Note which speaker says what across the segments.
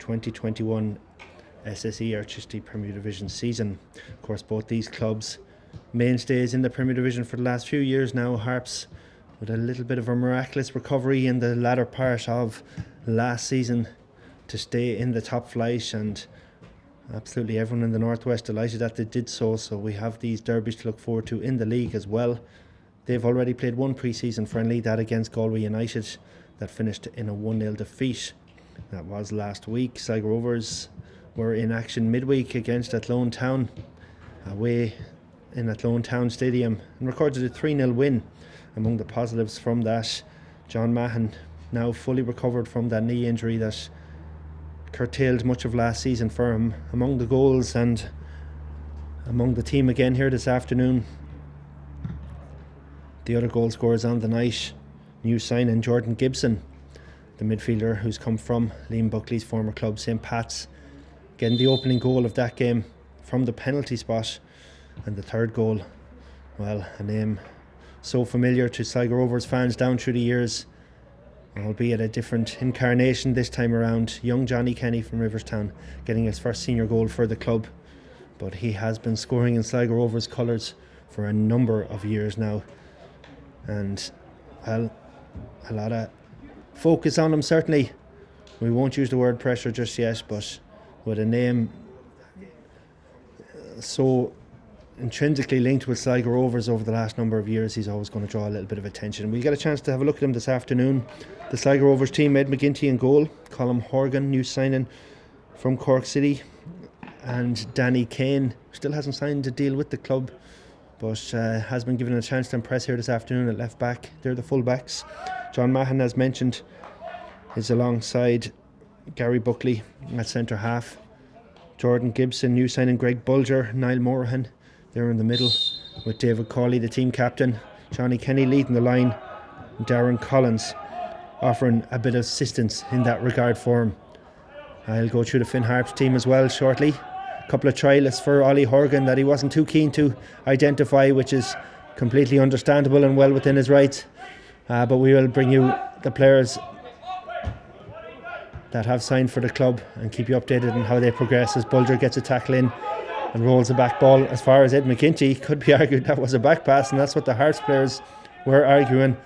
Speaker 1: 2021 SSE Artistic Premier Division season. Of course, both these clubs mainstays in the Premier Division for the last few years now. Harps with a little bit of a miraculous recovery in the latter part of last season to stay in the top flight, and absolutely everyone in the Northwest delighted that they did so. So we have these derbies to look forward to in the league as well. They've already played one pre-season friendly, that against Galway United, that finished in a 1-0 defeat. That was last week. Sligo Rovers were in action midweek against Athlone Town away in Athlone Town Stadium and recorded a 3-0 win. Among the positives from that, John Mahon, now fully recovered from that knee injury that curtailed much of last season for him. Among the goals and among the team again here this afternoon, the other goal scorers on the night, new signing Jordan Gibson, the midfielder who's come from Liam Buckley's former club St. Pat's, getting the opening goal of that game from the penalty spot. And the third goal, well, a name so familiar to Sligo Rovers fans down through the years, albeit a different incarnation this time around. Young Johnny Kenny from Riverstown getting his first senior goal for the club, but he has been scoring in Sligo Rovers colours for a number of years now, and well, a lot of focus on him certainly. We won't use the word pressure just yet, but with a name so intrinsically linked with Sligo Rovers over the last number of years, he's always going to draw a little bit of attention. We'll get a chance to have a look at him this afternoon. The Sligo Rovers team: Ed McGinty in goal, Colm Horgan, new signing from Cork City, and Danny Kane, still hasn't signed a deal with the club, but has been given a chance to impress here this afternoon at left back. They're the full backs. John Mahon, as mentioned, is alongside Gary Buckley at centre half. Jordan Gibson, new signing Greg Bulger, Niall Morahan, they're in the middle, with David Cawley, the team captain, Johnny Kenny leading the line, Darren Collins offering a bit of assistance in that regard for him. I'll go through the Finn Harps team as well shortly. A couple of trialists for Ollie Horgan that he wasn't too keen to identify, which is completely understandable and well within his rights. But we will bring you the players that have signed for the club and keep you updated on how they progress as Bulger gets a tackle in and rolls a back ball. As far as Ed McGinty, could be argued that was a back pass, and that's what the Hearts players were arguing,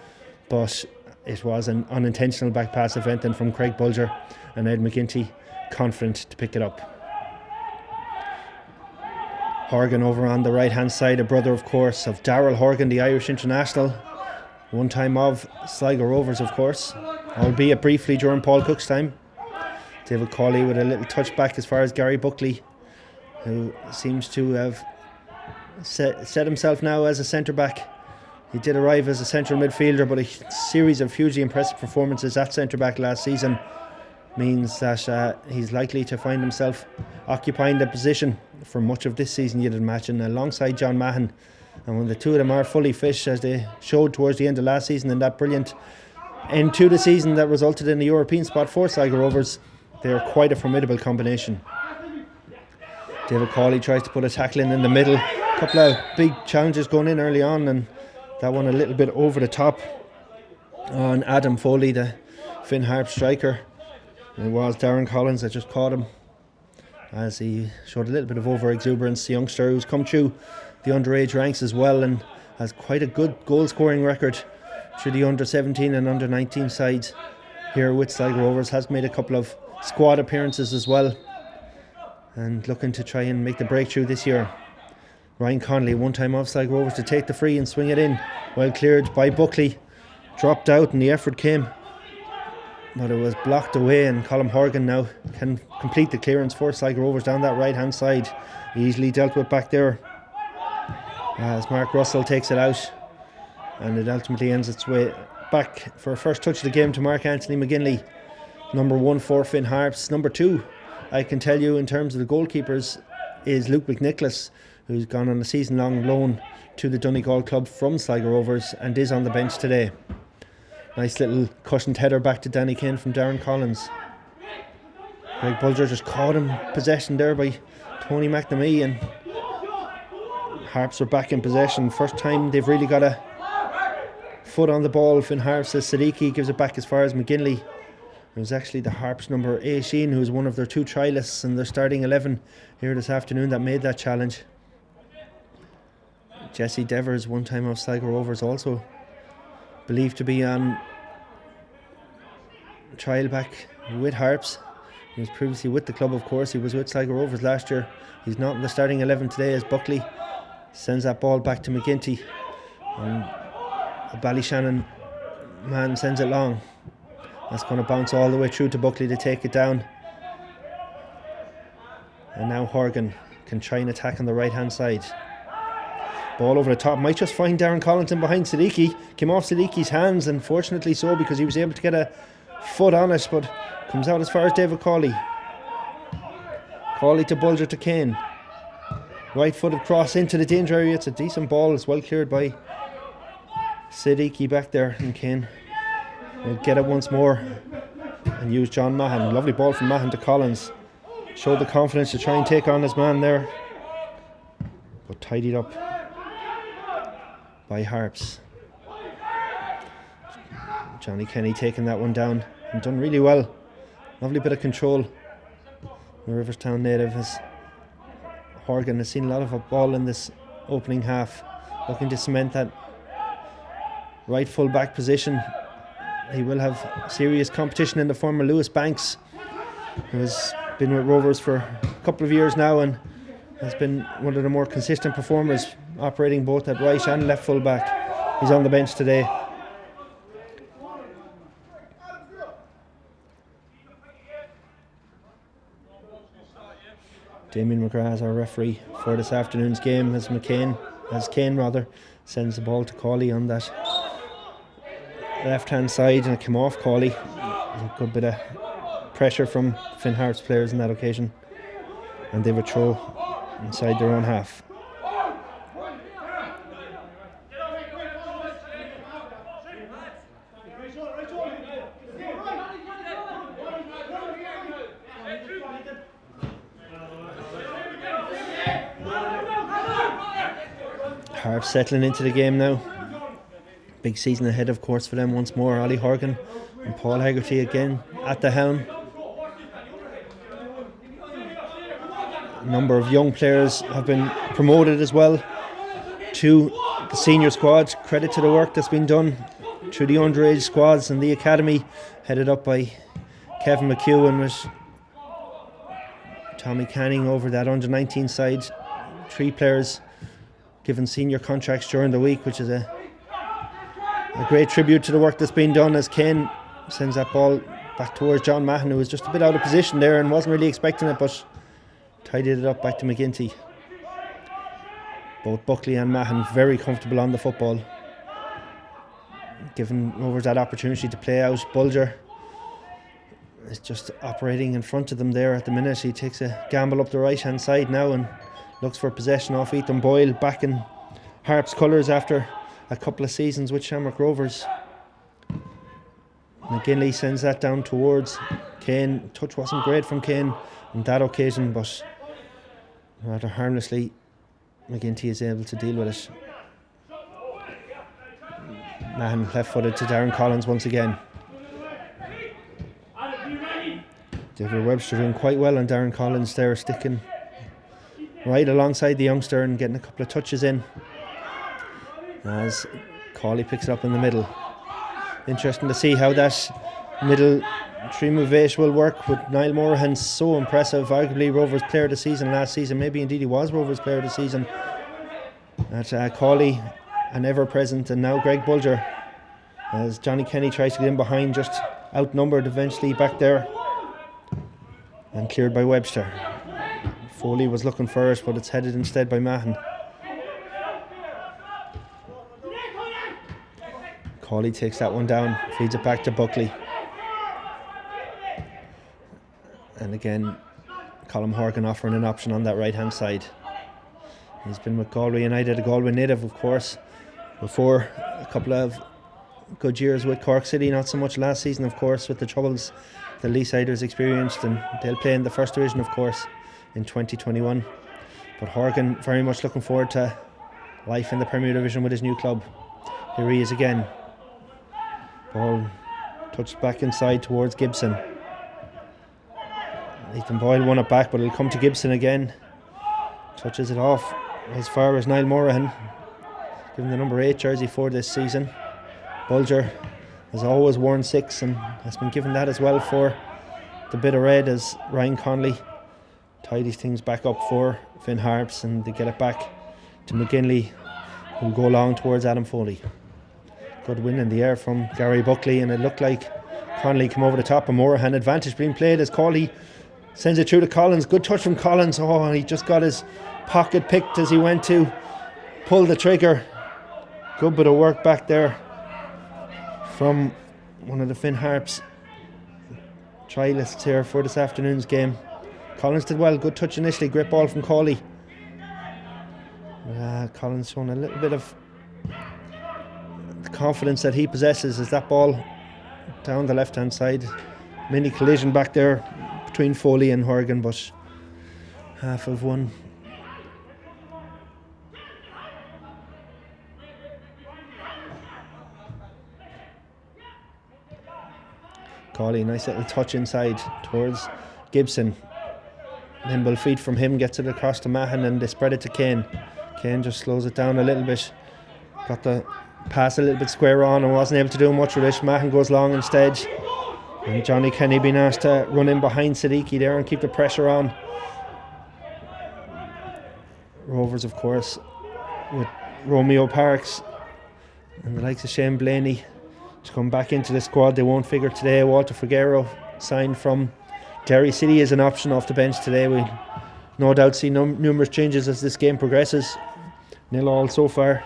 Speaker 1: but it was an unintentional back pass event then from Craig Bulger, and Ed McGinty confident to pick it up. Horgan over on the right hand side, a brother of course of Darrell Horgan, the Irish international, one time of Sligo Rovers of course, albeit briefly during Paul Cook's time. David Cawley with a little touch back as far as Gary Buckley, who seems to have set himself now as a centre back. He did arrive as a central midfielder, but a series of hugely impressive performances at centre back last season means that he's likely to find himself occupying the position for much of this season, you'd imagine, alongside John Mahon. And when the two of them are fully fit, as they showed towards the end of last season in that brilliant end to the season that resulted in the European spot for Sligo Rovers, they're quite a formidable combination. David Cawley tries to put a tackle in the middle. A couple of big challenges going in early on, and that one a little bit over the top on Adam Foley, the Finn Harps striker. And it was Darren Collins that just caught him as he showed a little bit of over-exuberance. The youngster who's come through the underage ranks as well and has quite a good goal-scoring record through the under-17 and under-19 sides here with Sligo Rovers. Has made a couple of squad appearances as well and looking to try and make the breakthrough this year. Ryan Connolly, one time off Sligo Rovers, to take the free and swing it in, well cleared by Buckley, dropped out and the effort came, but it was blocked away, and Colm Horgan now can complete the clearance for Sligo Rovers down that right hand side. Easily dealt with back there as Mark Russell takes it out, and it ultimately ends its way back for a first touch of the game to Mark Anthony McGinley, number 1 for Finn Harps. Number 2, I can tell you in terms of the goalkeepers, is Luke McNicholas, who's gone on a season-long loan to the Donegal club from Sligo Rovers and is on the bench today. Nice little cushioned header back to Danny Kane from Darren Collins. Greg Bulger just caught him possession there by Tony McNamee, and Harps are back in possession. First time they've really got a foot on the ball. Finn Harps says Siddiqui gives it back as far as McGinley. It was actually the Harps number 18, who was one of their 2 trialists in their starting 11 here this afternoon, that made that challenge. Jesse Devers, one time of Sligo Rovers, also believed to be on trial back with Harps. He was previously with the club, of course. He was with Sligo Rovers last year. He's not in the starting 11 today, as Buckley sends that ball back to McGinty. And a Ballyshannon man sends it long. That's going to bounce all the way through to Buckley to take it down. And now Horgan can try and attack on the right hand side. Ball over the top, might just find Darren Collins in behind Siddiqui. Came off Siddiqui's hands, and fortunately so, because he was able to get a foot on it, but comes out as far as David Cawley. Cawley to Bulger to Kane. Right footed cross into the danger area. It's a decent ball. It's well cleared by Siddiqui back there, and Kane will get it once more and use John Mahan. Lovely ball from Mahan to Collins. Showed the confidence to try and take on his man there, but tidied up by Harps. Johnny Kenny taking that one down and done really well. Lovely bit of control. The Riverstown native, as Horgan has seen a lot of a ball in this opening half, looking to cement that right full back position. He will have serious competition in the form of Lewis Banks, who has been with Rovers for a couple of years now and has been one of the more consistent performers, operating both at right and left full back. He's on the bench today. Damien McGrath is our referee for this afternoon's game, as Kane sends the ball to Cawley on that left hand side, and it came off Cawley. A good bit of pressure from Finn Harps players on that occasion, and they would throw inside their own half. Harps settling into the game now. Big season ahead, of course, for them once more. Ollie Horgan and Paul Haggerty again at the helm. A number of young players have been promoted as well to the senior squad. Credit to the work that's been done through the underage squads and the academy, headed up by Kevin McEwen, with Tommy Canning over that under-19 side. 3 players given senior contracts during the week, which is a great tribute to the work that's been done, as Kane sends that ball back towards John Mahan, who was just a bit out of position there and wasn't really expecting it, but tidied it up back to McGinty. Both Buckley and Mahan very comfortable on the football, giving Rovers that opportunity to play out. Bulger is just operating in front of them there at the minute. He takes a gamble up the right hand side now and looks for possession off Ethan Boyle, back in Harps colours after a couple of seasons with Shamrock Rovers. McGinley sends that down towards Kane. Touch wasn't great from Kane on that occasion, but rather harmlessly McGinty is able to deal with it. Mahan left footed to Darren Collins once again. David Webster doing quite well on Darren Collins there, sticking right alongside the youngster and getting a couple of touches in, as Cawley picks it up in the middle. Interesting to see how that middle stream of 8 will work with Niall Morahan. So impressive, arguably Rovers player of the season last season, maybe indeed he was Rovers player of the season. At Cawley, an ever present, and now Greg Bulger, as Johnny Kenny tries to get in behind, just outnumbered eventually back there and cleared by Webster. Foley was looking for it, but it's headed instead by Mahan. Cawley takes that one down, feeds it back to Buckley. And again, Colm Horgan offering an option on that right hand side. He's been with Galway United, a Galway native, of course, before a couple of good years with Cork City, not so much last season, of course, with the troubles the Leesiders experienced, and they'll play in the first division, of course, in 2021. But Horgan very much looking forward to life in the Premier Division with his new club. Here he is again. Ball Touched back inside towards Gibson. Ethan Boyle won it back, but it'll come to Gibson again. Touches it off as far as Niall Morahan, given the number 8 jersey for this season. Bulger has always worn 6 and has been given that as well for the bit of red, as Ryan Conley tidies things back up for Finn Harps, and they get it back to McGinley, who'll go along towards Adam Foley. Good win in the air from Gary Buckley, and it looked like Conley came over the top, and Morahan advantage being played as Cawley sends it through to Collins. Good touch from Collins. Oh, he just got his pocket picked as he went to pull the trigger. Good bit of work back there from one of the Finn Harps trialists here for this afternoon's game. Collins did well. Good touch initially. Great ball from Cawley. Collins showing a little bit of the confidence that he possesses as that ball down the left hand side. Mini collision back there between Foley and Horgan, but half of one. Cawley, nice little touch inside towards Gibson. Nimble feet from him, gets it across to Mahan, and they spread it to Kane. Kane just slows it down a little bit. Got the pass a little bit square on and wasn't able to do much with it. Mahan goes long instead. And Johnny Kenny being asked to run in behind Siddiqui there and keep the pressure on. Rovers, of course, with Romeo Parks and the likes of Shane Blaney to come back into the squad. They won't figure today. Walter Figueroa signed from Derry City as an option off the bench today. We no doubt see numerous changes as this game progresses. 0-0 so far.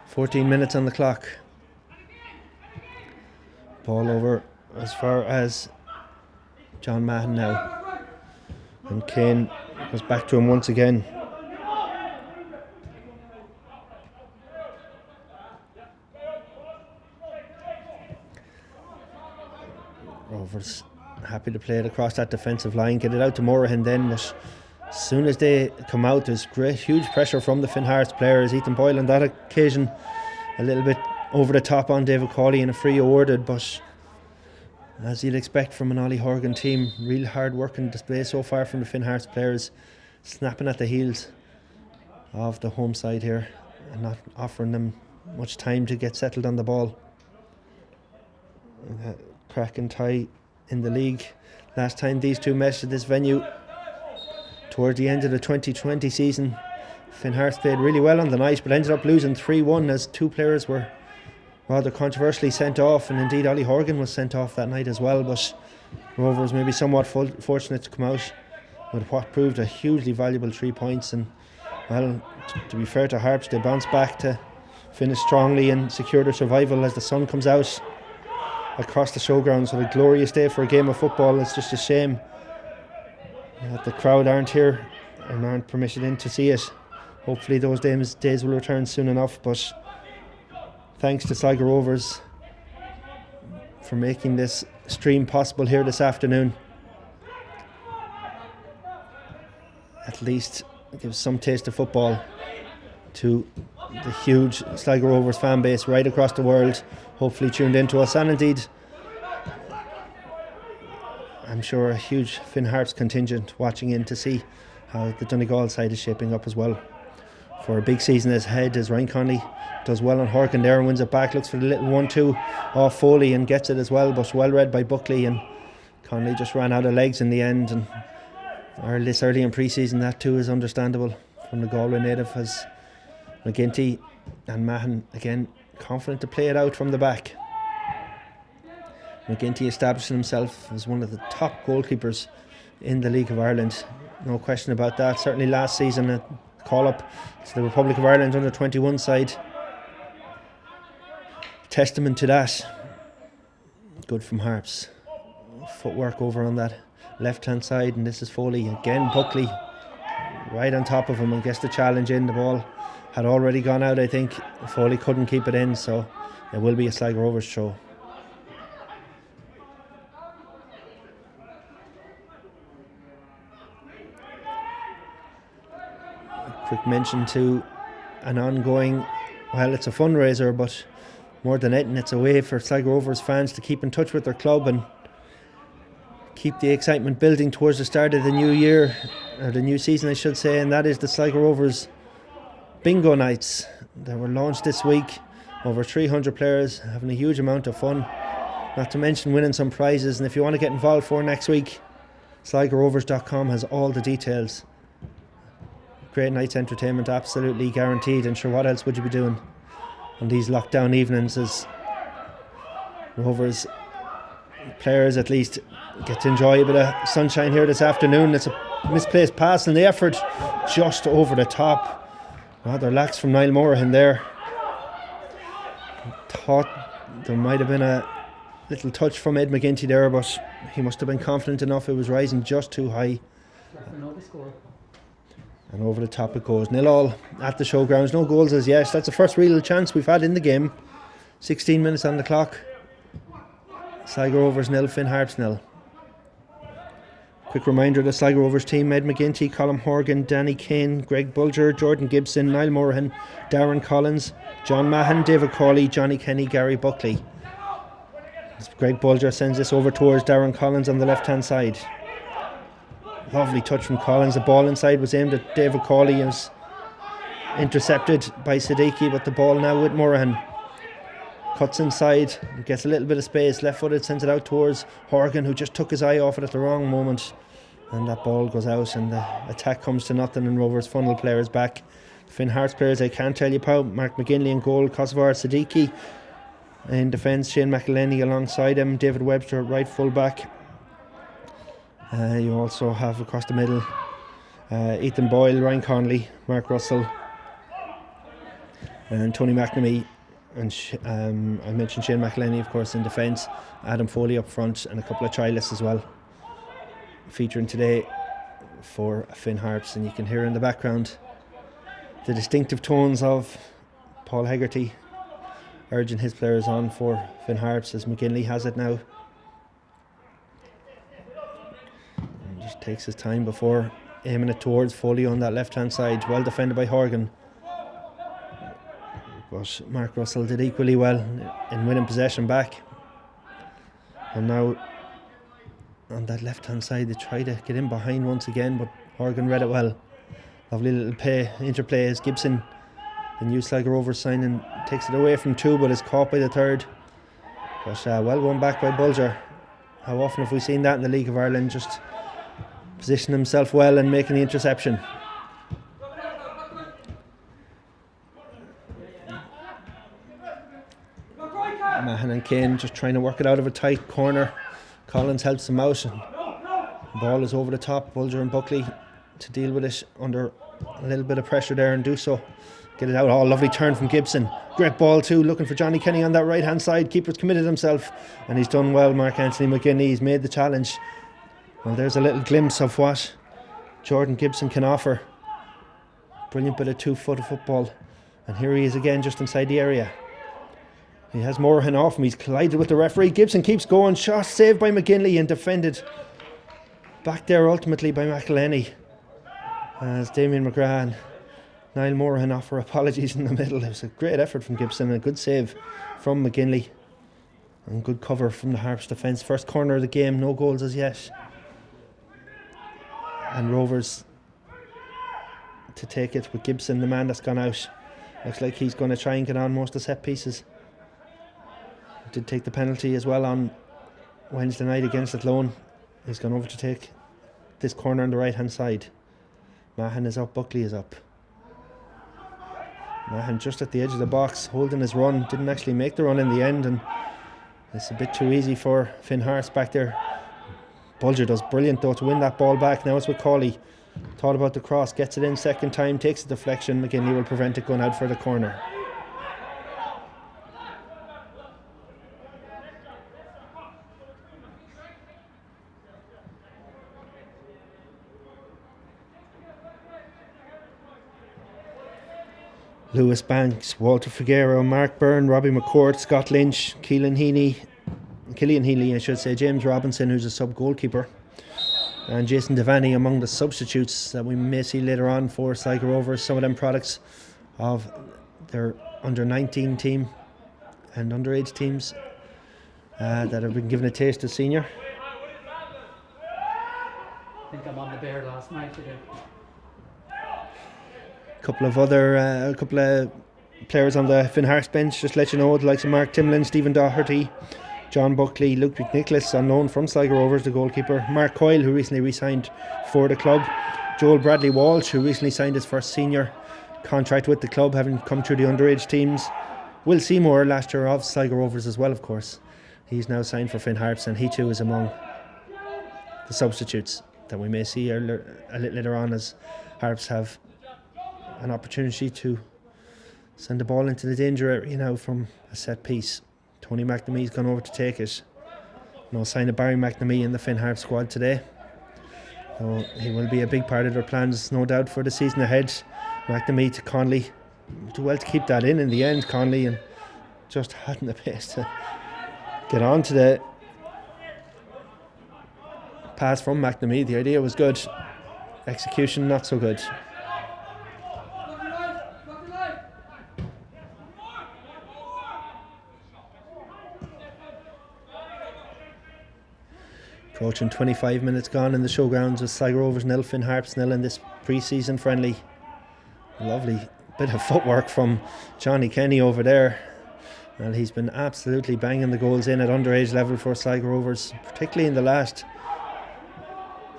Speaker 1: 14 minutes on the clock. Ball over as far as John Mahan now. And Kane goes back to him once again. Rovers happy to play it across that defensive line, get it out to Morahan then, but as soon as they come out, there's huge pressure from the Finn Harps players. Ethan Boyle on that occasion a little bit over the top on David Cawley and a free awarded, but as you'd expect from an Ollie Horgan team, real hard working display so far from the Finn Harps players, snapping at the heels of the home side here and not offering them much time to get settled on the ball. Cracking tie in the league. Last time these two met at this venue towards the end of the 2020 season, Finn Harps played really well on the night but ended up losing 3-1 as two players were rather controversially sent off, and indeed Ollie Horgan was sent off that night as well, but Rovers maybe somewhat fortunate to come out with what proved a hugely valuable 3 points. And well, to be fair to Harps, they bounced back to finish strongly and secure their survival as the sun comes out across the showgrounds. What a glorious day for a game of football. It's just a shame that the crowd aren't here and aren't permitted in to see it. Hopefully those days will return soon enough, but thanks to Sligo Rovers for making this stream possible here this afternoon. At least it gives some taste of football to the huge Sligo Rovers fan base right across the world, hopefully tuned into us, and indeed I'm sure a huge Finn Harps contingent watching in to see how the Donegal side is shaping up as well for a big season ahead, as Ryan Conley does well on Horgan there and wins it back, looks for the little 1-2 off Foley and gets it as well, but well read by Buckley, and Conley just ran out of legs in the end. And this early in pre-season, that too is understandable from the Galway native, as McGinty and Mahan again confident to play it out from the back. McGinty establishing himself as one of the top goalkeepers in the League of Ireland, no question about that. Certainly last season a call up to the Republic of Ireland under 21 side, testament to that. Good from Harps. Footwork over on that left hand side, and this is Foley again. Buckley right on top of him and gets the challenge in. The ball had already gone out, I think. Foley couldn't keep it in, so it will be a Sligo Rovers throw. A quick mention to an ongoing, well, it's a fundraiser, but more than anything, it's a way for Sligo Rovers fans to keep in touch with their club and keep the excitement building towards the start of the new year, or the new season I should say, and that is the Sligo Rovers Bingo Nights. They were launched this week. Over 300 players having a huge amount of fun, not to mention winning some prizes. And if you want to get involved for next week, SligoRovers.com has all the details. Great night's entertainment, absolutely guaranteed. And sure, what else would you be doing on these lockdown evenings as Rovers players at least get to enjoy a bit of sunshine here this afternoon. It's a misplaced pass and the effort just over the top. Rather lax from Niall Morahan there. Thought there might have been a little touch from Ed McGinty there, but he must have been confident enough. It was rising just too high. And over the top it goes. 0-0 at the showgrounds. No goals as yet. That's the first real chance we've had in the game. 16 minutes on the clock. Sligo Rovers 0, Finn Harps 0. Quick reminder of the Sligo Rovers team: Ed McGinty, Colm Horgan, Danny Kane, Greg Bulger, Jordan Gibson, Niall Morahan, Darren Collins, John Mahan, David Cawley, Johnny Kenny, Gary Buckley. As Greg Bulger sends this over towards Darren Collins on the left hand side. Lovely touch from Collins. The ball inside was aimed at David Cawley. It was intercepted by Siddiqui, but the ball now with Morahan. Cuts inside, gets a little bit of space, left footed, sends it out towards Horgan, who just took his eye off it at the wrong moment, and that ball goes out and the attack comes to nothing, and Rovers funnel players back. Finn Harps players, I can't tell you how. Mark McGinley in goal, Kosovar Siddiqui in defence, Shane McElhenney alongside him, David Webster at right full back. You also have across the middle Ethan Boyle, Ryan Conley, Mark Russell and Tony McNamee. And I mentioned Shane McElhenney, of course, in defence. Adam Foley up front, and a couple of trialists as well featuring today for Finn Harps. And you can hear in the background the distinctive tones of Paul Hegarty urging his players on for Finn Harps as McGinley has it now. And just takes his time before aiming it towards Foley on that left hand side. Well defended by Horgan. But Mark Russell did equally well in winning possession back. And now on that left hand side they try to get in behind once again, but Horgan read it well. Lovely little interplay as Gibson, the new Sligo Rovers signing, takes it away from two but is caught by the third. But well won back by Bulger. How often have we seen that in the League of Ireland? Just position himself well and making the interception. Mahan and Kane just trying to work it out of a tight corner. Collins helps him out. The ball is over the top. Bulger and Buckley to deal with it under a little bit of pressure there and do so. Get it out. Oh, lovely turn from Gibson. Great ball too, looking for Johnny Kenny on that right hand side. Keeper's committed himself and he's done well. Mark Anthony McGinley, he's made the challenge. Well, there's a little glimpse of what Jordan Gibson can offer. Brilliant bit of 2-foot football. And here he is again just inside the area. He has Morahan off him. He's collided with the referee. Gibson keeps going. Shot saved by McGinley and defended back there ultimately by McElhenney. As Damien McGrath and Niall Morahan offer apologies in the middle. It was a great effort from Gibson and a good save from McGinley. And good cover from the Harps defence. First corner of the game. No goals as yet. And Rovers to take it with Gibson, the man that's gone out. Looks like he's going to try and get on most of the set pieces. Did take the penalty as well on Wednesday night against Athlone. He's gone over to take this corner on the right hand side. Mahan is up, Buckley is up. Mahan just at the edge of the box holding his run, didn't actually make the run in the end, and it's a bit too easy for Finn Harps back there. Bulger does brilliant though to win that ball back. Now it's with Cawley. Thought about the cross, gets it in second time, takes a deflection. McGinley will prevent it going out for the corner. Lewis Banks, Walter Figueroa, Mark Byrne, Robbie McCourt, Scott Lynch, Killian Healy, James Robinson, who's a sub-goalkeeper, and Jason Devaney among the substitutes that we may see later on for Sligo Rovers. Some of them products of their under-19 team and underage teams that have been given a taste of senior.
Speaker 2: I think I'm on the bear last night.
Speaker 1: A couple of players on the Finn Harps bench, just to let you know, the likes of Mark Timlin, Stephen Doherty, John Buckley, Luke McNicholas, on loan from Sligo Rovers, the goalkeeper, Mark Coyle, who recently re-signed for the club, Joel Bradley Walsh, who recently signed his first senior contract with the club, having come through the underage teams, Will Seymour, last year of Sligo Rovers as well, of course. He's now signed for Finn Harps, and he too is among the substitutes that we may see a little later on, as Harps have an opportunity to send the ball into the danger area now from a set piece. Tony McNamee's gone over to take it. No sign of Barry McNamee in the Finn Harps squad today, though he will be a big part of their plans, no doubt, for the season ahead. McNamee to Conley, do well to keep that in the end, Conley, and just hadn't the pace to get on to the pass from McNamee. The idea was good, execution not so good. Approaching 25 minutes gone in the showgrounds with Sligo Rovers 0, Finn Harps 0 in this pre-season friendly. Lovely bit of footwork from Johnny Kenny over there. Well, he's been absolutely banging the goals in at underage level for Sligo Rovers, particularly in the last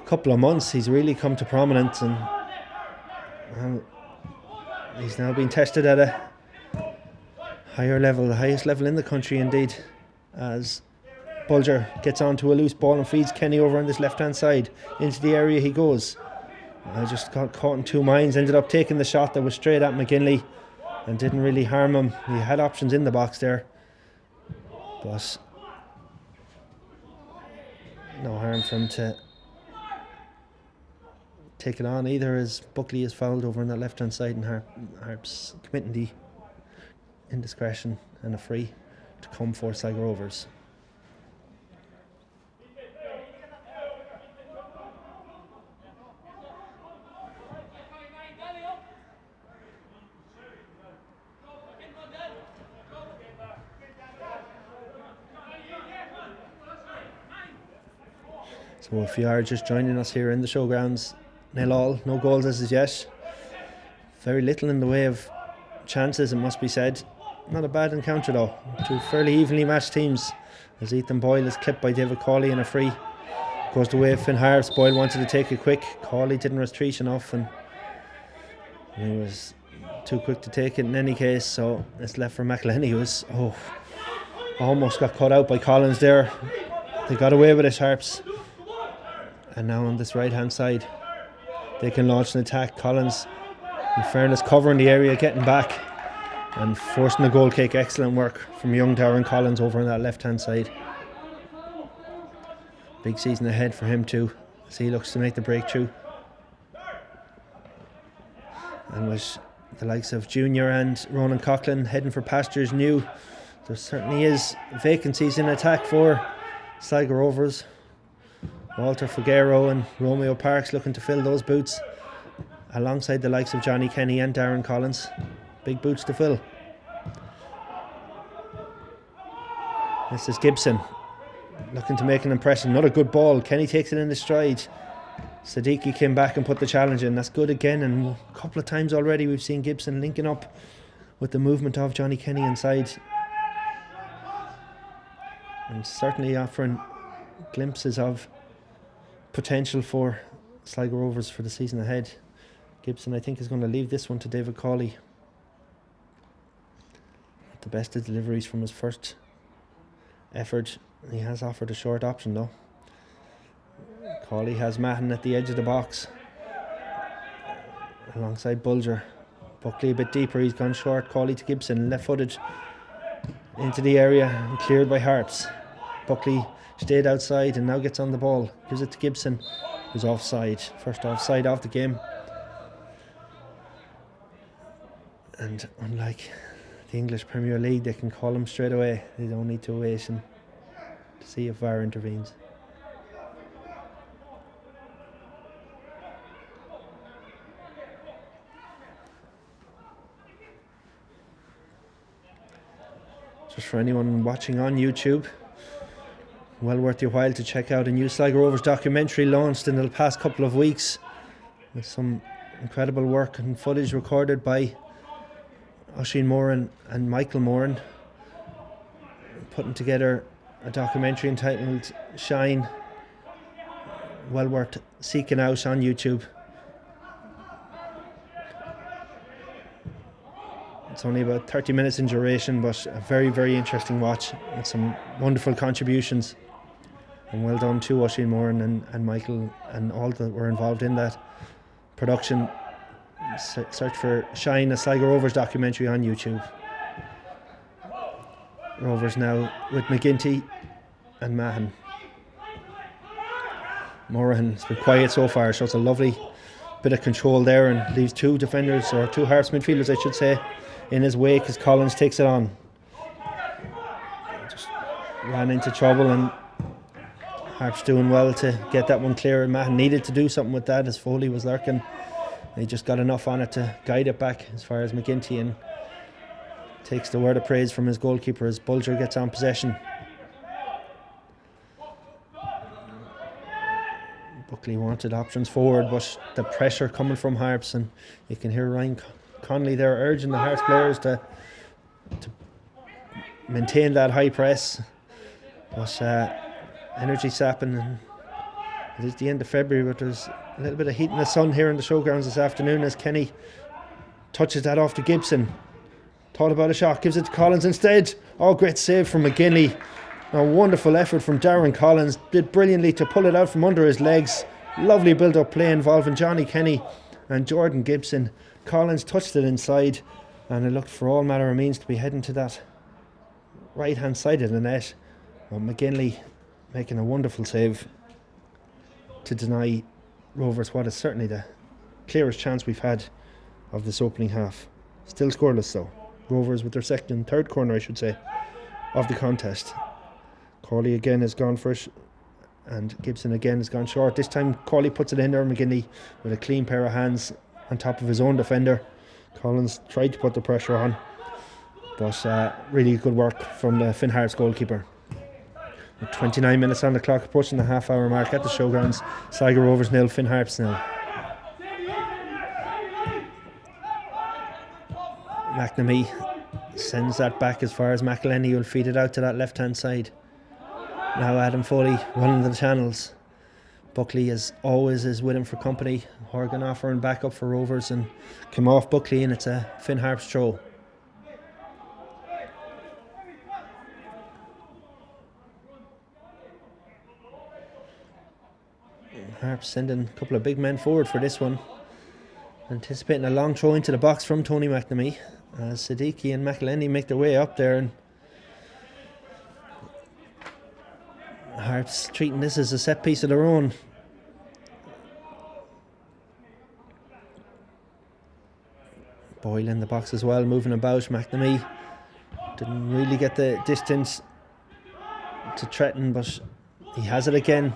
Speaker 1: couple of months. He's really come to prominence, and he's now been tested at a higher level, the highest level in the country indeed, as Bulger gets onto a loose ball and feeds Kenny over on this left hand side. Into the area he goes. Just got caught in two minds, ended up taking the shot that was straight at McGinley and didn't really harm him. He had options in the box there, but no harm for him to take it on either, as Buckley is fouled over on that left hand side, and Harps committing the indiscretion and a free to come for Sligo Rovers. So if you are just joining us here in the showgrounds, 0-0, no goals as of yet. Very little in the way of chances, it must be said. Not a bad encounter though. Two fairly evenly matched teams, as Ethan Boyle is clipped by David Cawley in a free. Goes the way of Finn Harps. Boyle wanted to take it quick. Cawley didn't retreat enough, and he was too quick to take it in any case, so it's left for McElhenney, who was almost got caught out by Collins there. They got away with it, Harps. And now on this right hand side they can launch an attack. Collins, in fairness, covering the area, getting back and forcing a goal kick. Excellent work from young Darren Collins over on that left hand side. Big season ahead for him too, as he looks to make the breakthrough. And with the likes of Junior and Ronan Coughlin heading for pastures new, there certainly is vacancies in attack for Sligo Rovers. Walter Figueroa and Romeo Parks looking to fill those boots, alongside the likes of Johnny Kenny and Darren Collins. Big boots to fill. This is Gibson looking to make an impression. Another good ball. Kenny takes it in his stride. Siddiqui came back and put the challenge in. That's good again, and a couple of times already we've seen Gibson linking up with the movement of Johnny Kenny inside, and certainly offering glimpses of potential for Sligo Rovers for the season ahead. Gibson, I think, is going to leave this one to David Cawley. The best of deliveries from his first effort. He has offered a short option though. Cawley has Mahon at the edge of the box alongside Bulger. Buckley a bit deeper, he's gone short. Cawley to Gibson, left footed into the area and cleared by Harps. Buckley stayed outside and now gets on the ball, gives it to Gibson, who's offside. First offside of the game. And unlike the English Premier League, they can call him straight away. They don't need to wait and to see if VAR intervenes. Just for anyone watching on YouTube, well worth your while to check out a new Sligo Rovers documentary launched in the past couple of weeks, with some incredible work and footage recorded by Oisin Moran and Michael Moran, putting together a documentary entitled Shine. Well worth seeking out on YouTube. It's only about 30 minutes in duration, but a very, very interesting watch with some wonderful contributions. And well done to Oisin Moran and Michael and all that were involved in that production. Search for Shine, a Sligo Rovers documentary on YouTube. Rovers now with McGinty and Mahon. Moran has been quiet so far, shows a lovely bit of control there and leaves two defenders, or two Harps midfielders I should say, in his wake as Collins takes it on. Just ran into trouble, and Harps doing well to get that one clear. Mahon needed to do something with that as Foley was lurking. He just got enough on it to guide it back as far as McGinty, and takes the word of praise from his goalkeeper as Bulger gets on possession. Buckley wanted options forward, but the pressure coming from Harps, and you can hear Ryan Connolly there urging the Harps players to maintain that high press. But energy sapping, and it is the end of February, but there's a little bit of heat in the sun here in the showgrounds this afternoon as Kenny touches that off to Gibson. Thought about a shot, gives it to Collins instead. Oh, great save from McGinley. A wonderful effort from Darren Collins, did brilliantly to pull it out from under his legs. Lovely build-up play involving Johnny Kenny and Jordan Gibson. Collins touched it inside, and it looked for all manner of means to be heading to that right-hand side of the net. Well, McGinley making a wonderful save to deny Rovers what is certainly the clearest chance we've had of this opening half. Still scoreless though. Rovers with their third corner I should say, of the contest. Corley again has gone for it, and Gibson again has gone short. This time Corley puts it in there. McGinley with a clean pair of hands on top of his own defender. Collins tried to put the pressure on, but really good work from the Finn Harps goalkeeper. With 29 minutes on the clock, approaching the half-hour mark at the showgrounds. Sligo Rovers 0, Finn Harps 0. McNamee sends that back as far as McElhenney, who'll feed it out to that left-hand side. Now Adam Foley running the channels. Buckley, as always, is with him for company. Horgan offering back up for Rovers, and come off Buckley, and it's a Finn Harps throw. Harps sending a couple of big men forward for this one. Anticipating a long throw into the box from Tony McNamee as Siddiqui and McElhenney make their way up there, and Harps treating this as a set piece of their own. Boyle in the box as well, moving about. McNamee didn't really get the distance to threaten, but he has it again.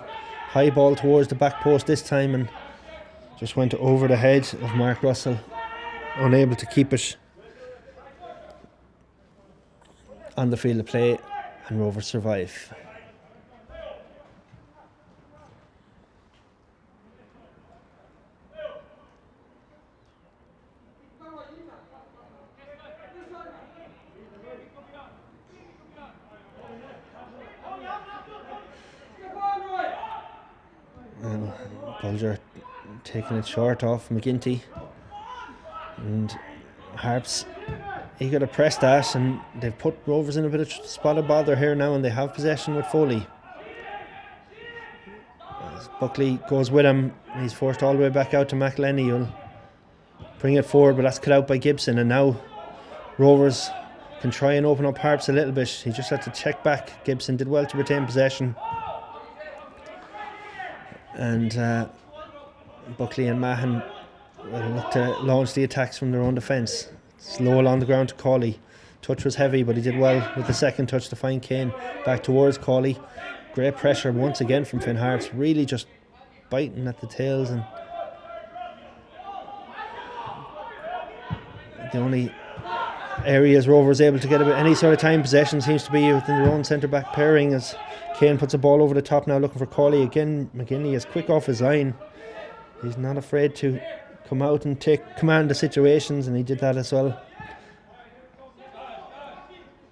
Speaker 1: High ball towards the back post this time, and just went over the head of Mark Russell, unable to keep it on the field of play, and Rovers survive. Bulger taking it short off McGinty, and Harps eager to press that, and they've put Rovers in a bit of spot of bother here now, and they have possession with Foley. As Buckley goes with him, he's forced all the way back out to McElhenney, who'll bring it forward, but that's cut out by Gibson, and now Rovers can try and open up Harps a little bit. He just had to check back. Gibson did well to retain possession, and Buckley and Mahon will look to launch the attacks from their own defence. Slow along the ground to Cawley. Touch was heavy, but he did well with the second touch to find Kane back towards Cawley. Great pressure once again from Finn Harps, really just biting at the tails, and the only areas Rovers able to get a bit. Any sort of time possession seems to be within their own centre-back pairing as Kane puts a ball over the top now looking for Cawley. Again, McGinley is quick off his line. He's not afraid to come out and take command of situations, and he did that as well.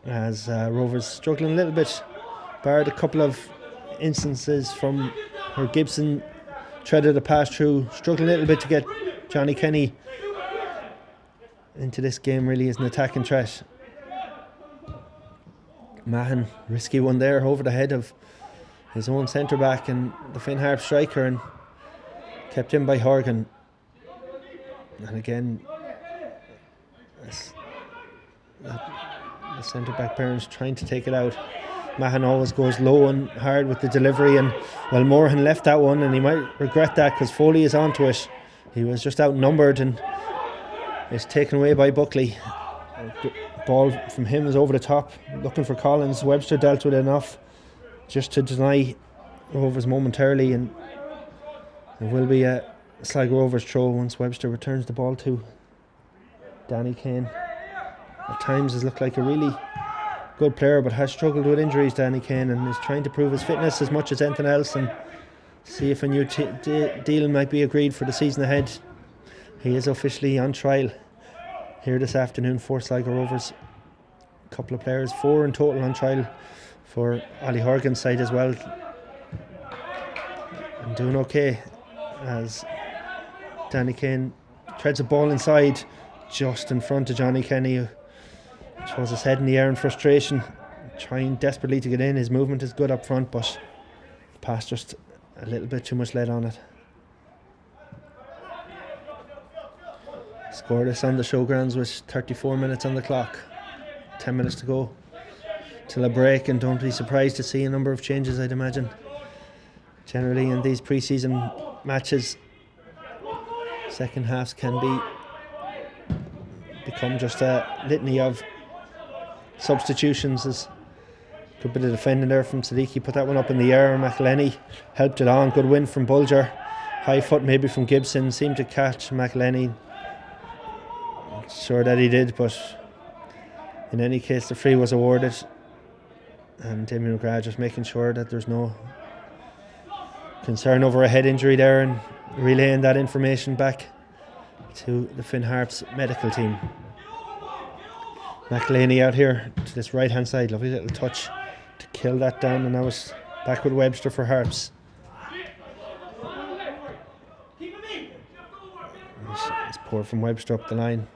Speaker 1: As Rovers struggling a little bit, barred a couple of instances from where Gibson threaded a pass through, struggling a little bit to get Johnny Kenny into this game really as an attacking threat. Mahon, risky one there over the head of his own centre back and the Finn Harps striker, and kept in by Horgan. And again, the centre back parents trying to take it out. Mahon always goes low and hard with the delivery, and well, Moorhan left that one, and he might regret that because Foley is onto it. He was just outnumbered and it's taken away by Buckley. Ball from him is over the top, looking for Collins. Webster dealt with it enough just to deny Rovers momentarily, and it will be a Sligo Rovers throw once Webster returns the ball to Danny Kane. At times has looked like a really good player, but has struggled with injuries, Danny Kane, and is trying to prove his fitness as much as anything else and see if a new deal might be agreed for the season ahead. He is officially on trial here this afternoon for Sligo Rovers. A couple of players, 4 in total on trial for Ollie Horgan's side as well, and doing okay as Danny Kane treads a ball inside just in front of Johnny Kenny, who throws his head in the air in frustration, trying desperately to get in. His movement is good up front, but the pass just a little bit too much lead on it. Scoreless on the showgrounds with 34 minutes on the clock. 10 minutes to go till a break, and don't be surprised to see a number of changes, I'd imagine. Generally in these pre-season matches, second halves can become just a litany of substitutions. There's a good bit of defending there from Siddiqui, put that one up in the air. McElhenney helped it on, good win from Bulger. High foot maybe from Gibson, seemed to catch McElhenney. Not sure that he did, but in any case the free was awarded, and Damien McGrath just making sure that there's no concern over a head injury there and relaying that information back to the Finn Harps medical team. McElhaney out here to this right hand side, lovely little touch to kill that down, and now it's back with Webster for Harps. It's poor from Webster up the line.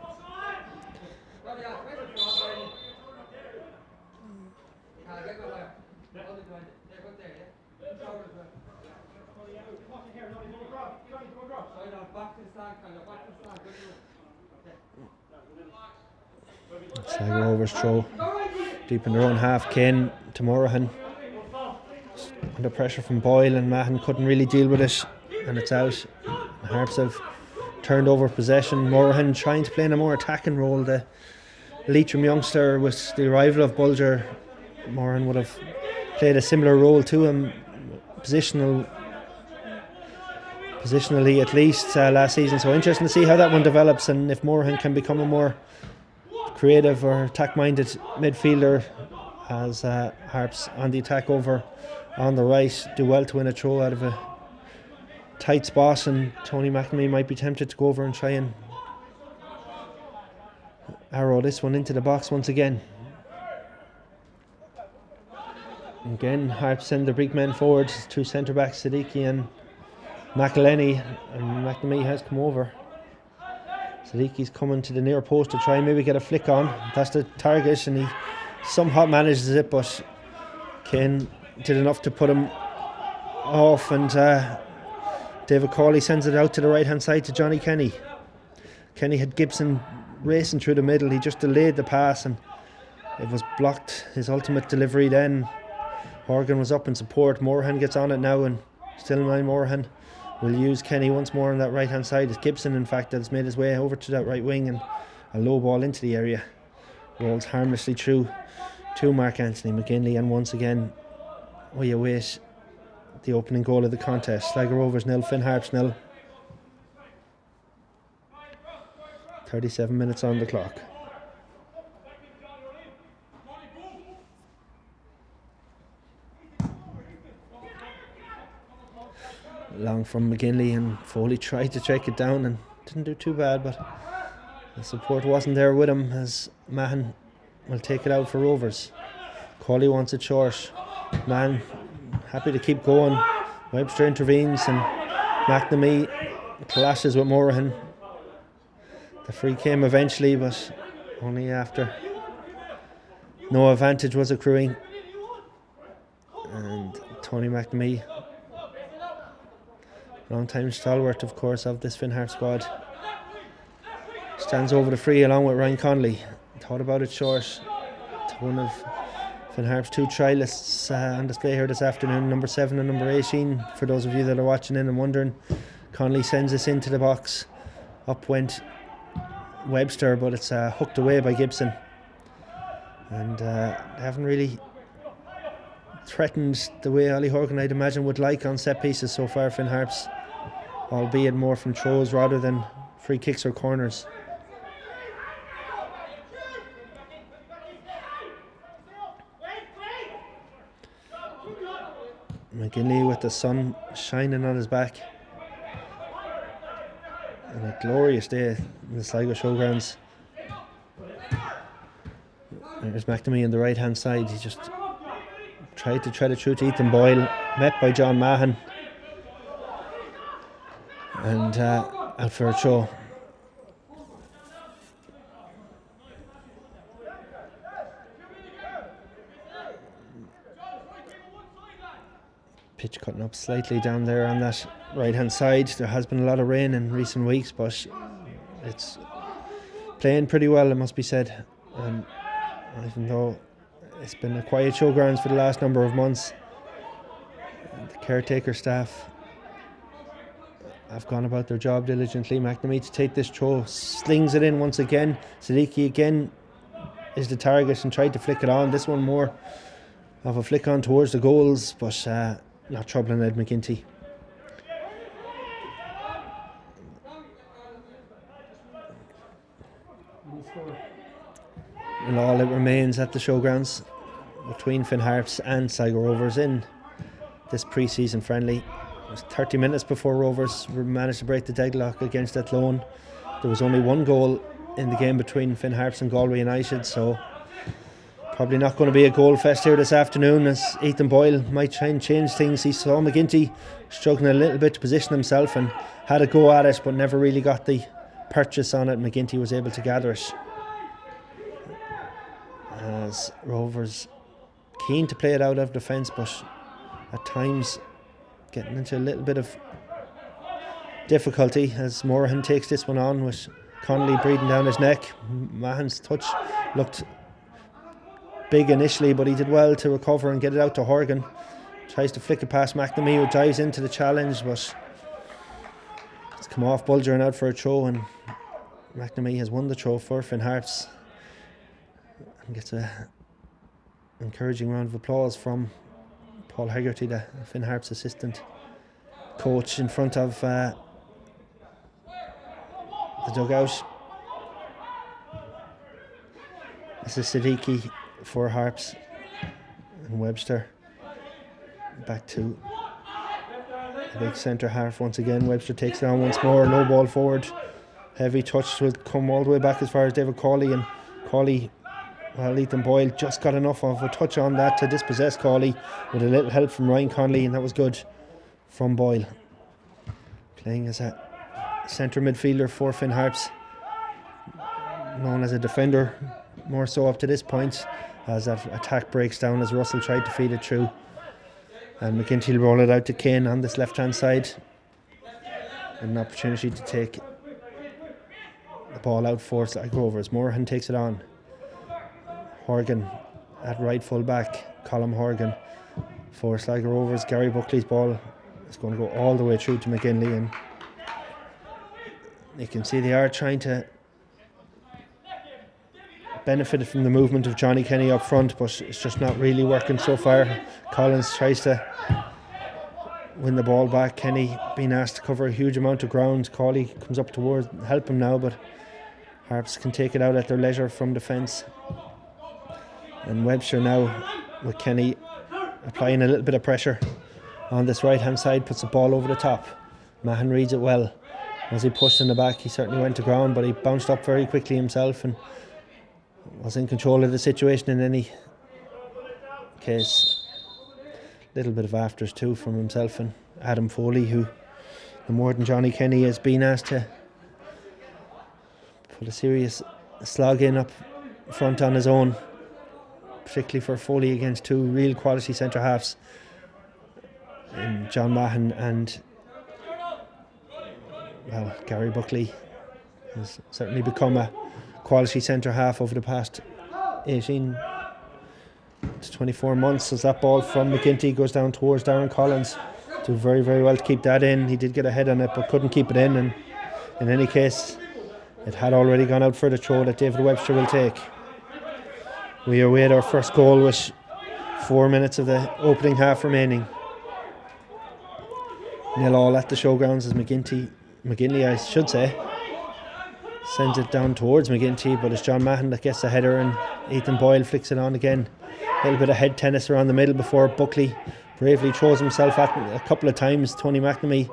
Speaker 1: Sligo Rovers throw deep in their own half. Kane to Morahan, under pressure from Boyle, and Mahon couldn't really deal with it, and it's out. The Harps have turned over possession. Morahan trying to play in a more attacking role. The Leitrim youngster, with the arrival of Bulger, Morahan would have played a similar role to him, positionally at least, last season. So interesting to see how that one develops, and if Morahan can become a more creative or attack-minded midfielder, as Harps on the attack over on the right do well to win a throw out of a tight spot, and Tony McNamee might be tempted to go over and try and arrow this one into the box once again. Again, Harps send their big men forward, 2 centre backs, Siddiqui and McElhenney, and McNamee has come over. Siddiqui's coming to the near post to try and maybe get a flick on. That's the target, and he somehow manages it, but Kane did enough to put him off, and David Cawley sends it out to the right hand side to Johnny Kenny. Kenny had Gibson racing through the middle. He just delayed the pass and it was blocked, his ultimate delivery then. Horgan was up in support. Morahan gets on it now, and still in mind Morahan will use Kenny once more on that right hand side. It's Gibson in fact that's made his way over to that right wing, and a low ball into the area rolls harmlessly through to Mark Anthony McGinley, and once again we await the opening goal of the contest. Sligo Rovers 0, Finn Harps 0. 37 minutes on the clock. long from McGinley, and Foley tried to check it down and didn't do too bad, but the support wasn't there with him as Mahon will take it out for Rovers. Cawley wants it short. Mahon happy to keep going. Webster intervenes and McNamee clashes with Morahan. The free came eventually, but only after no advantage was accruing. And Tony McNamee, long-time stalwart, of course, of this Finn Harps squad, stands over the free along with Ryan Connolly. Thought about it short to one of Finn Harps' two trialists on display here this afternoon, number 7 and number 18. For those of you that are watching in and wondering, Connolly sends this into the box. Up went Webster, but it's hooked away by Gibson. And they haven't really threatened the way Ollie Horgan, I'd imagine, would like on set pieces so far, Finn Harps, albeit more from throws rather than free kicks or corners. McGinley with the sun shining on his back. And a glorious day in the Sligo Showgrounds. There's McNamee on the right hand side. He just tried to tread it through to Ethan Boyle, met by John Mahon, and out for a throw. Pitch cutting up slightly down there on that right hand side. There has been a lot of rain in recent weeks, but it's playing pretty well, it must be said. Even though it's been a quiet showgrounds for the last number of months, the caretaker staff have gone about their job diligently. McNamee to take this throw, slings it in once again. Siddiqui again is the target and tried to flick it on. This one more of a flick on towards the goals, but not troubling Ed McGinty. And all it remains at the showgrounds between Finn Harps and Sligo Rovers in this pre-season friendly. It was 30 minutes before Rovers managed to break the deadlock against Athlone. There was only one goal in the game between Finn Harps and Galway United, so probably not going to be a goal fest here this afternoon, as Ethan Boyle might try and change things. He saw McGinty struggling a little bit to position himself and had a go at it, but never really got the purchase on it. McGinty was able to gather it. As Rovers keen to play it out of defence, but at times getting into a little bit of difficulty as Morahan takes this one on with Connolly breathing down his neck. Mahon's touch looked big initially, but he did well to recover and get it out to Horgan. Tries to flick it past McNamee, who dives into the challenge, but it's come off Bulger and out for a throw, and McNamee has won the throw for Finn Harps and gets a encouraging round of applause from Paul Hegarty, the Finn Harps assistant coach, in front of the dugout. This is Siddiqui for Harps, and Webster back to the big centre half once again. Webster takes it on once more, no ball forward. Heavy touch will come all the way back as far as David Cawley, and Cawley, well, Ethan Boyle just got enough of a touch on that to dispossess Cawley with a little help from Ryan Connolly, and that was good from Boyle. Playing as a centre midfielder for Finn Harps, known as a defender more so up to this point, as that attack breaks down as Russell tried to feed it through, and McGinty will roll it out to Kane on this left hand side. An opportunity to take the ball out for Sligo Rovers. Morahan takes it on. Horgan at right full back, Colm Horgan for Sligo Rovers. Gary Buckley's ball is going to go all the way through to McGinley, and you can see they are trying to benefit from the movement of Johnny Kenny up front, but it's just not really working so far. Collins tries to win the ball back. Kenny being asked to cover a huge amount of ground. Cawley comes up towards help him now, but Harps can take it out at their leisure from defence. And Webster now with Kenny applying a little bit of pressure on this right hand side, puts the ball over the top. Mahon reads it well. As he pushed in the back, he certainly went to ground, but he bounced up very quickly himself and was in control of the situation in any case. Little bit of afters too from himself and Adam Foley, who no more than Johnny Kenny has been asked to put a serious slog in up front on his own, particularly for Foley against two real quality centre halves, John Mahon and Gary Buckley has certainly become a quality centre half over the past 18 to 24 months, as that ball from McGinty goes down towards Darren Collins. Do very, very well to keep that in. He did get a head on it but couldn't keep it in, and in any case it had already gone out for the throw that David Webster will take. We await our first goal with 4 minutes of the opening half remaining. 0-0 at the showgrounds as McGinley, I should say, sends it down towards McGinty, but it's John Mahon that gets the header and Ethan Boyle flicks it on again. A little bit of head tennis around the middle before Buckley bravely throws himself at a couple of times. Tony McNamee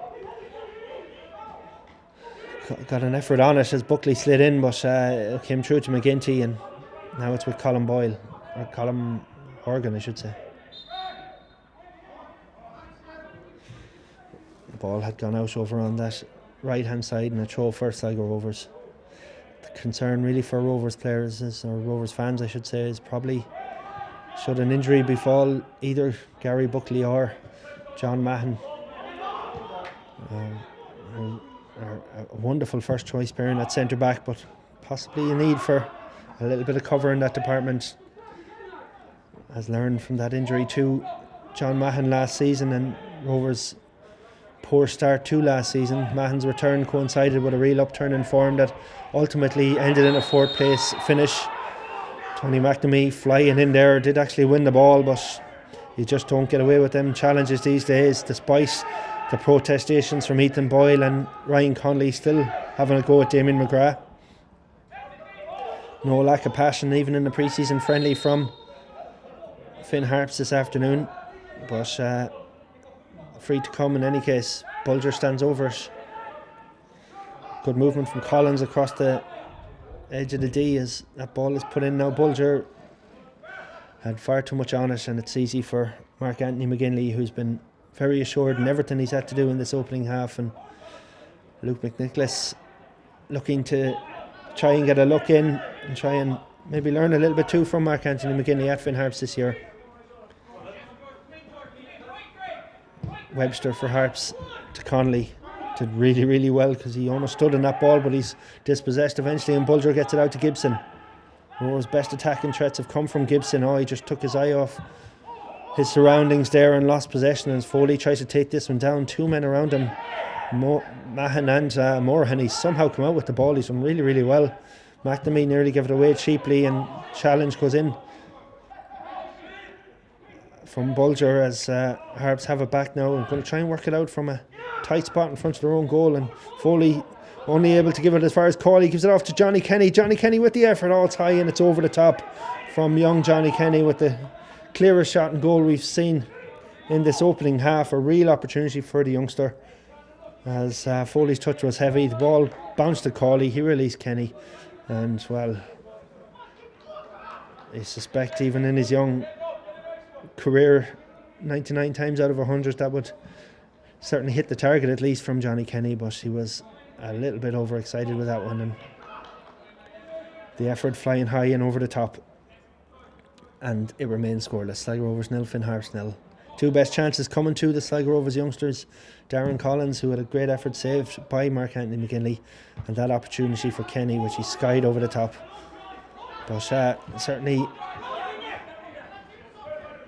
Speaker 1: got an effort on it as Buckley slid in, but it came through to McGinty, and now it's with Colin Boyle, or Colin Horgan I should say. The ball had gone out over on that right hand side and a throw for Sligo Rovers. The concern really for Rovers players or Rovers fans I should say, is probably should an injury befall either Gary Buckley or John Mahon, a wonderful first choice pairing at centre back, but possibly a need for a little bit of cover in that department, as learned from that injury to John Mahon last season and Rovers' poor start to last season. Mahon's return coincided with a real upturn in form that ultimately ended in a 4th place finish. Tony McNamee flying in there did actually win the ball, but you just don't get away with them challenges these days, despite the protestations from Ethan Boyle and Ryan Connolly still having a go at Damien McGrath. No lack of passion even in the pre-season friendly from Finn Harps this afternoon, but free to come in any case. Bulger stands over it. Good movement from Collins across the edge of the D as that ball is put in now. Bulger had far too much on it, and it's easy for Mark Anthony McGinley, who's been very assured in everything he's had to do in this opening half, and Luke McNicholas looking to try and get a look in and try and maybe learn a little bit too from Mark Anthony McGinley at Finn Harps this year. Webster for Harps to Connolly. Did really, really well because he almost stood in that ball, but he's dispossessed eventually, and Bulger gets it out to Gibson. Rowe's best attacking threats have come from Gibson. He just took his eye off his surroundings there and lost possession, and Foley tries to take this one down. 2 men around him, Mahon and Morahan. He's somehow come out with the ball. He's done really, really well. McNamee nearly gave it away cheaply, and challenge goes in from Bulger as Harps have it back now. I'm going to try and work it out from a tight spot in front of their own goal, and Foley only able to give it as far as Cawley. Gives it off to Johnny Kenny. Johnny Kenny with the effort. It's high and it's over the top from young Johnny Kenny with the clearest shot and goal we've seen in this opening half. A real opportunity for the youngster as Foley's touch was heavy. The ball bounced to Cawley. He released Kenny, and well, I suspect even in his young career, 99 times out of 100 that would certainly hit the target at least from Johnny Kenny, but he was a little bit overexcited with that one, and the effort flying high and over the top, and it remains scoreless. Sligo Rovers 0, Finn Harps 0. Two best chances coming to the Sligo Rovers youngsters. Darren Collins, who had a great effort, saved by Mark Anthony McGinley, and that opportunity for Kenny, which he skied over the top, but certainly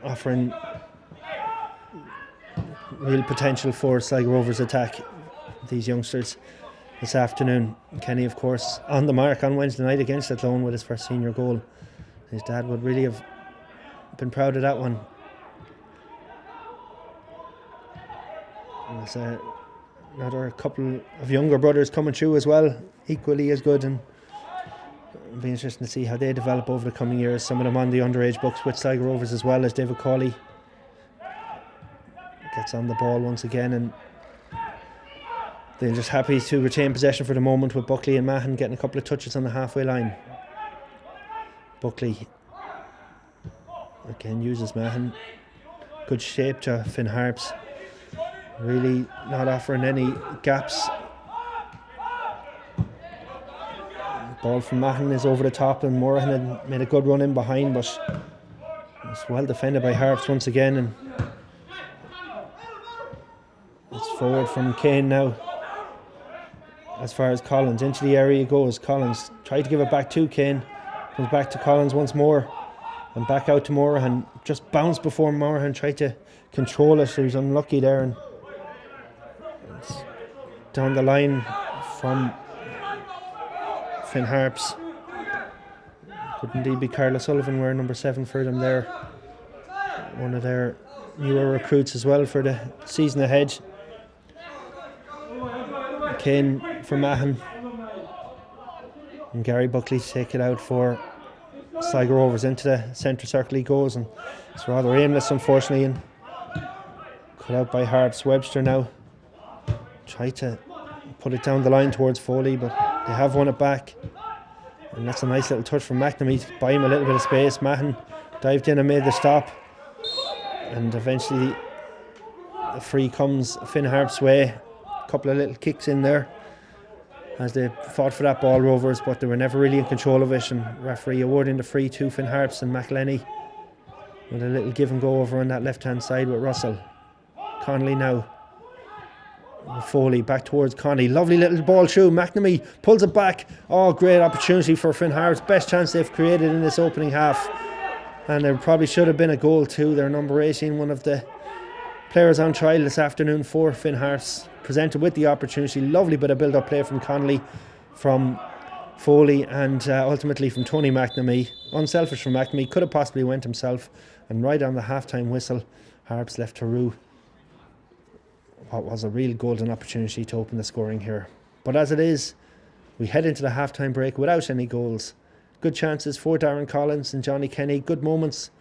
Speaker 1: offering real potential for Sligo Rovers attack, these youngsters this afternoon. Kenny, of course, on the mark on Wednesday night against Athlone with his first senior goal. His dad would really have been proud of that one. There's another couple of younger brothers coming through as well, equally as good, and it'll be interesting to see how they develop over the coming years. Some of them on the underage books with Sligo Rovers as well as David Cawley. gets on the ball once again, and they're just happy to retain possession for the moment, with Buckley and Mahon getting a couple of touches on the halfway line. Buckley again uses Mahon. Good shape to Finn Harps. Really not offering any gaps. Ball from Mahon is over the top, and Morahan had made a good run in behind, but it's well defended by Harps once again, and it's forward from Kane now. As far as Collins, into the area he goes. Collins tried to give it back to Kane, comes back to Collins once more, and back out to Morahan. Just bounced before Morahan tried to control it. He was unlucky there, and it's down the line from Finn Harps. Could indeed be Carla Sullivan wearing number 7 for them there. One of their newer recruits as well for the season ahead. Kane for Mahon, and Gary Buckley to take it out for Sligo Rovers. Into the centre circle he goes, and it's rather aimless unfortunately, and cut out by Harps. Webster now tried to put it down the line towards Foley, but they have won it back, and that's a nice little touch from McNamee to buy him a little bit of space. Mahon dived in and made the stop, and eventually the free comes Finn Harps' way. Couple of little kicks in there as they fought for that ball, Rovers, but they were never really in control of it, and referee awarding the free to Finn Harps, and McElhenney with a little give and go over on that left hand side with Russell. Connolly now, Foley back towards Connolly. Lovely little ball through. McNamee pulls it back. Oh, great opportunity for Finn Harps. Best chance they've created in this opening half, and there probably should have been a goal too. Their number 18, one of the players on trial this afternoon for Finn Harps, presented with the opportunity. Lovely bit of build-up play from Connolly, from Foley, and ultimately from Tony McNamee. Unselfish from McNamee, could have possibly went himself, and right on the half-time whistle, Harps left to rue what was a real golden opportunity to open the scoring here. But as it is, we head into the half-time break without any goals. Good chances for Darren Collins and Johnny Kenny. Good moments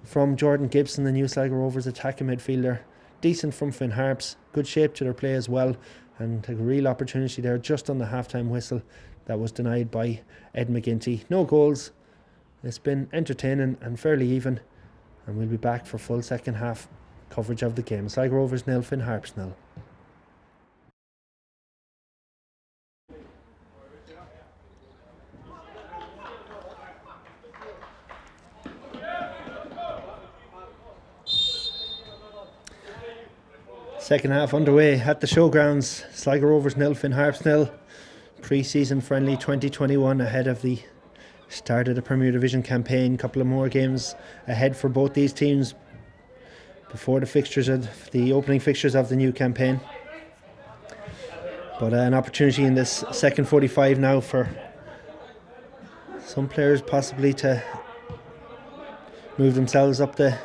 Speaker 1: from Jordan Gibson, the new Sligo Rovers attacking midfielder. Decent from Finn Harps. Good shape to their play as well, and a real opportunity there just on the half-time whistle that was denied by Ed McGinty. No goals. It's been entertaining and fairly even, and we'll be back for full second half coverage of the game. Sligo Rovers 0, Finn Harps 0. Second half underway at the showgrounds. Sligo Rovers 0, Finn Harps 0. Pre-season friendly 2021 ahead of the start of the Premier Division campaign. Couple of more games ahead for both these teams before the opening fixtures of the new campaign. But an opportunity in this second 45 now for some players possibly to move themselves up the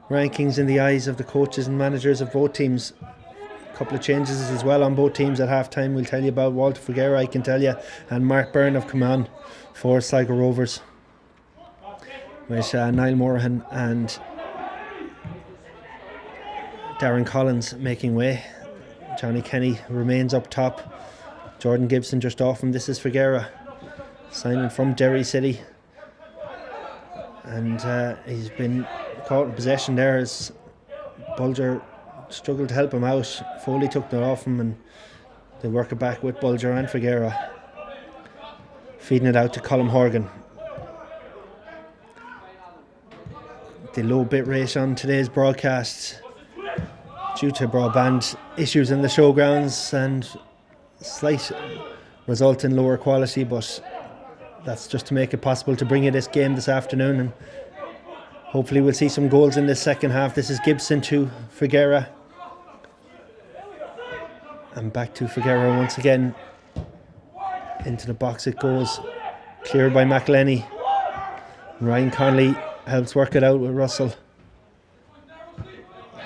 Speaker 1: rankings in the eyes of the coaches and managers of both teams. A couple of changes as well on both teams at half time. We'll tell you about Walter Figuera, I can tell you, and Mark Byrne have come on for Sligo Rovers, with Niall Morahan and Darren Collins making way. Johnny Kenny remains up top. Jordan Gibson just off him. This is Figuera, signing from Derry City, and he's been caught in possession there as Bulger struggled to help him out. Foley took that off him, and they work it back with Bulger and Figuera, feeding it out to Colm Horgan. The low bit rate on today's broadcast due to broadband issues in the showgrounds and slight result in lower quality, but that's just to make it possible to bring you this game this afternoon, and hopefully we'll see some goals in this second half. This is Gibson to Figuera, and back to Figuera once again. Into the box it goes, cleared by McElhenney. Ryan Connolly helps work it out with Russell,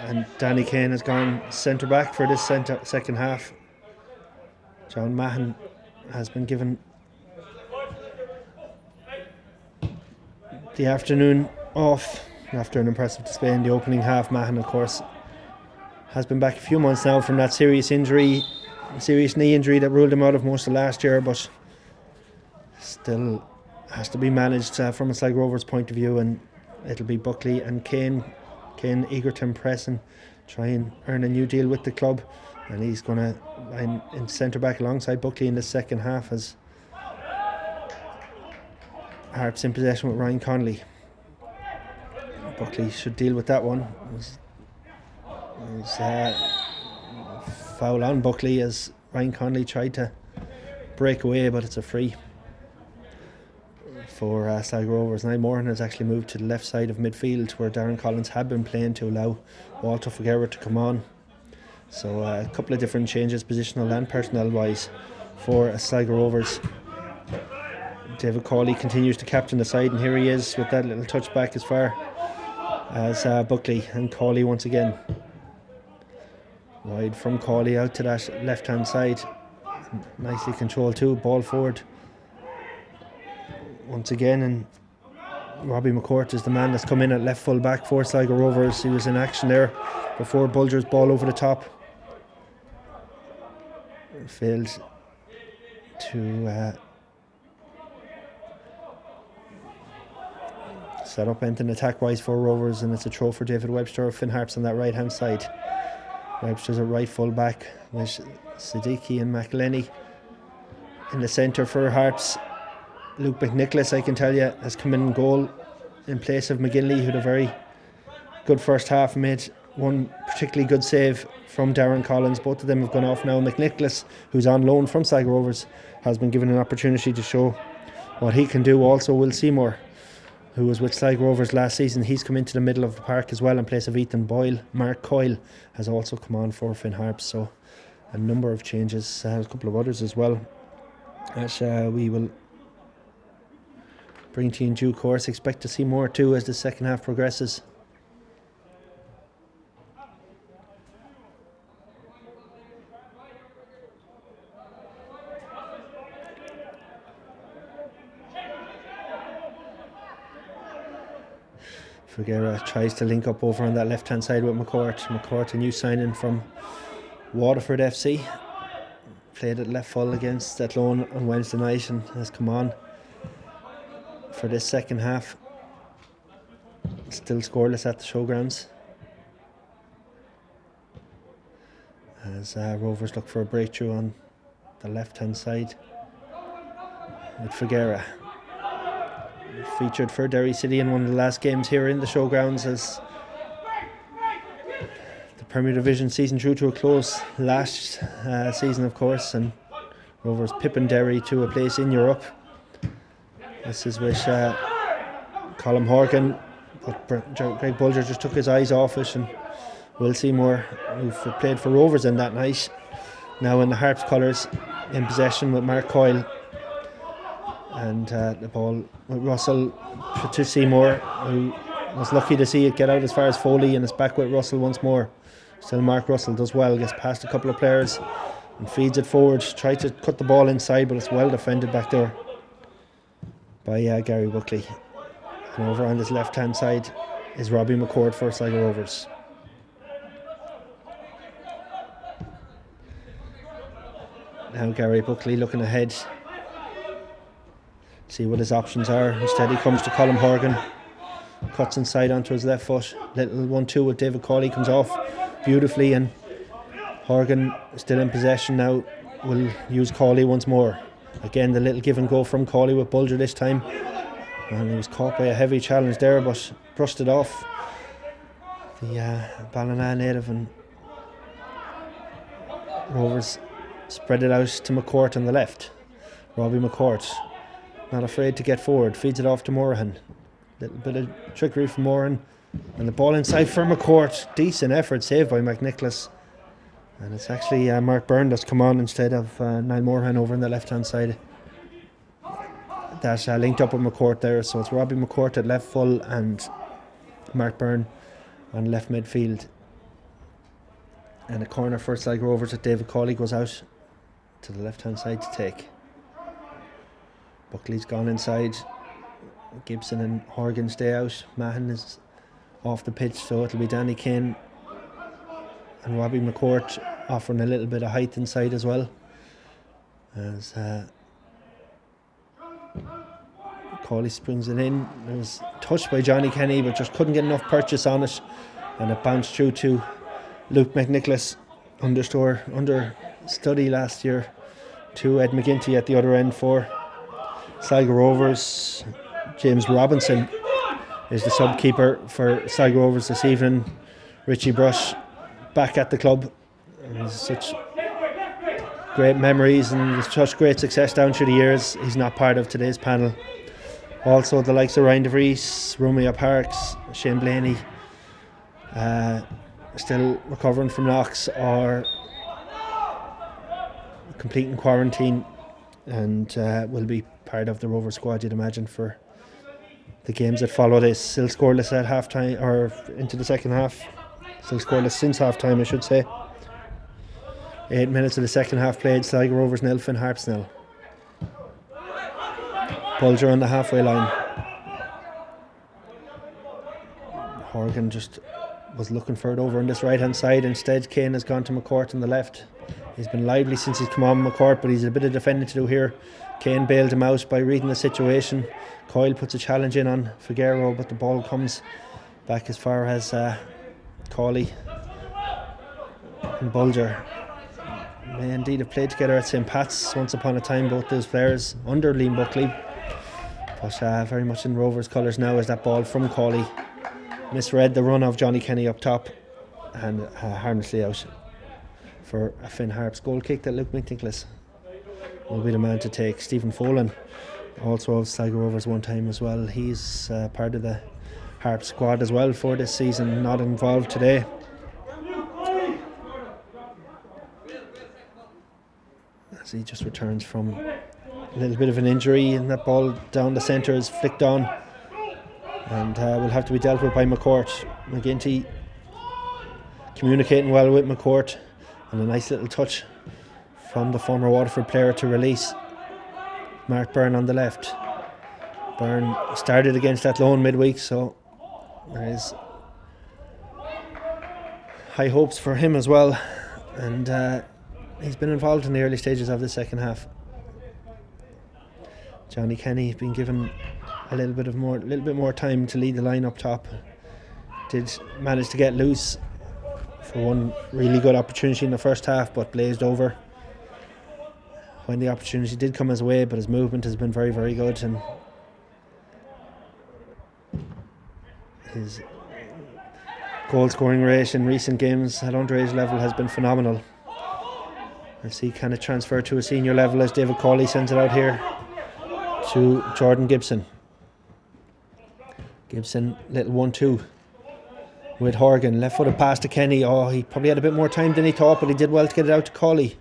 Speaker 1: and Danny Kane has gone centre back for this second half. John Mahon has been given the afternoon off after an impressive display in the opening half. Mahon, of course, has been back a few months now from that serious knee injury that ruled him out of most of last year, but still has to be managed from a Sligo Rovers point of view, and it'll be Buckley and Kane eager to impress and try and earn a new deal with the club, and he's going to line in centre back alongside Buckley in the second half as Harps in possession with Ryan Connolly. Buckley should deal with that one. It was foul on Buckley as Ryan Connolly tried to break away, but it's a free for Sligo Rovers. Niall Moran has actually moved to the left side of midfield where Darren Collins had been playing to allow Walter Figueroa to come on. So a couple of different changes, positional and personnel wise, for Sligo Rovers. David Cawley continues to captain the side, and here he is with that little touchback as far as Buckley, and Cawley once again wide from Cawley out to that left hand side, nicely controlled too, ball forward once again, and Robbie McCourt is the man that's come in at left full back for Sligo Rovers. He was in action there before Bulger's ball over the top failed to set up anything attack wise for Rovers, and it's a throw for David Webster of Finn Harps on that right hand side. Webster's a right full back with Siddiqui and McElhenney in the centre for Harps. Luke McNicholas, I can tell you, has come in goal in place of McGinley, who had a very good first half, made one particularly good save from Darren Collins. Both of them have gone off now. McNicholas, who's on loan from Sligo Rovers, has been given an opportunity to show what he can do. Also Will Seymour, who was with Sligo Rovers last season, he's come into the middle of the park as well in place of Ethan Boyle. Mark Coyle has also come on for Finn Harps. So a number of changes, a couple of others as well, as we will bring to you in due course. Expect to see more too as the second half progresses. Figueroa tries to link up over on that left hand side with McCourt. McCourt, a new signing from Waterford FC, played at left full against Athlone on Wednesday night and has come on for this second half. Still scoreless at the showgrounds as Rovers look for a breakthrough on the left hand side with Figueroa. Featured for Derry City in one of the last games here in the showgrounds as the Premier Division season drew to a close last season, of course, and Rovers pipping Derry to a place in Europe. This is with Colm Horgan, but Greg Bulger just took his eyes off it, and Will Seymour, who played for Rovers in that night, now in the Harps colours, in possession with Mark Coyle. And the ball with Russell to Seymour, who was lucky to see it get out as far as Foley, and it's back with Russell once more. Still Mark Russell does well, gets past a couple of players and feeds it forward. Tried to cut the ball inside, but it's well defended back there by Gary Buckley. And over on this left hand side is Robbie McCourt for Sligo Rovers. Now Gary Buckley looking ahead, see what his options are. Instead he comes to Colm Horgan, cuts inside onto his left foot. Little 1-2 with David Cawley, comes off beautifully, and Horgan still in possession now, will use Cawley once more. Again the little give and go from Cawley with Bulger this time, and he was caught by a heavy challenge there but brushed it off the Ballina native, and Rovers spread it out to McCourt on the left. Robbie McCourt, not afraid to get forward, feeds it off to Morahan. Little bit of trickery from Moran, and the ball inside for McCourt. Decent effort, saved by McNicholas, and it's actually Mark Byrne that's come on instead of Niall Morahan over on the left hand side. That linked up with McCourt there, so it's Robbie McCourt at left full and Mark Byrne on left midfield. And a corner for Sligo Rovers that David Cawley goes out to the left hand side to take. Buckley's gone inside. Gibson and Horgan stay out. Mahon is off the pitch, so it'll be Danny Kane and Robbie McCourt offering a little bit of height inside as well. As Cawley springs it in. It was touched by Johnny Kenny, but just couldn't get enough purchase on it, and it bounced through to Luke McNicholas, understudy last year, to Ed McGinty at the other end for Sligo Rovers. James Robinson is the sub-keeper for Sligo Rovers this evening. Richie Brush back at the club. He's such great memories and such great success down through the years. He's not part of today's panel. Also the likes of Ryan DeVries, Romeo Parks, Shane Blaney, still recovering from knocks or completing quarantine, and will be part of the Rover squad, you'd imagine, for the games that follow this. Still scoreless at half time, or into the second half. Still scoreless since half time, I should say. 8 minutes of the second half played. Sligo Rovers 0, Finn Harps 0. Bulger on the halfway line. Horgan just was looking for it over on this right hand side. Instead, Kane has gone to McCourt on the left. He's been lively since he's come on, McCourt, but he's a bit of defending to do here. Kane bailed him out by reading the situation. Coyle puts a challenge in on Figueroa, but the ball comes back as far as Cawley and Bulger. They indeed have played together at St. Pat's once upon a time, both those players under Liam Buckley, but very much in Rovers colours now, as that ball from Cawley misread the run of Johnny Kenny up top and harmlessly out for a Finn Harps goal kick that Luke McNicholas will be the man to take. Stephen Folan, also of Sligo Rovers one time as well, he's part of the Harps squad as well for this season, not involved today. As he just returns from a little bit of an injury, and that ball down the centre is flicked on and will have to be dealt with by McCourt. McGinty communicating well with McCourt, and a nice little touch from the former Waterford player to release Mark Byrne on the left. Byrne started against that loan midweek, so there is high hopes for him as well, and he's been involved in the early stages of the second half. Johnny Kenny been given a little bit more time to lead the line up top. Did manage to get loose for one really good opportunity in the first half, but blazed over when the opportunity did come his way. But his movement has been very, very good, and his goal scoring rate in recent games at underage level has been phenomenal. As he kind of transferred to a senior level, as David Cawley sends it out here to Jordan Gibson. Gibson, little 1-2 with Horgan. Left footed pass to Kenny. Oh, he probably had a bit more time than he thought, but he did well to get it out to Cawley.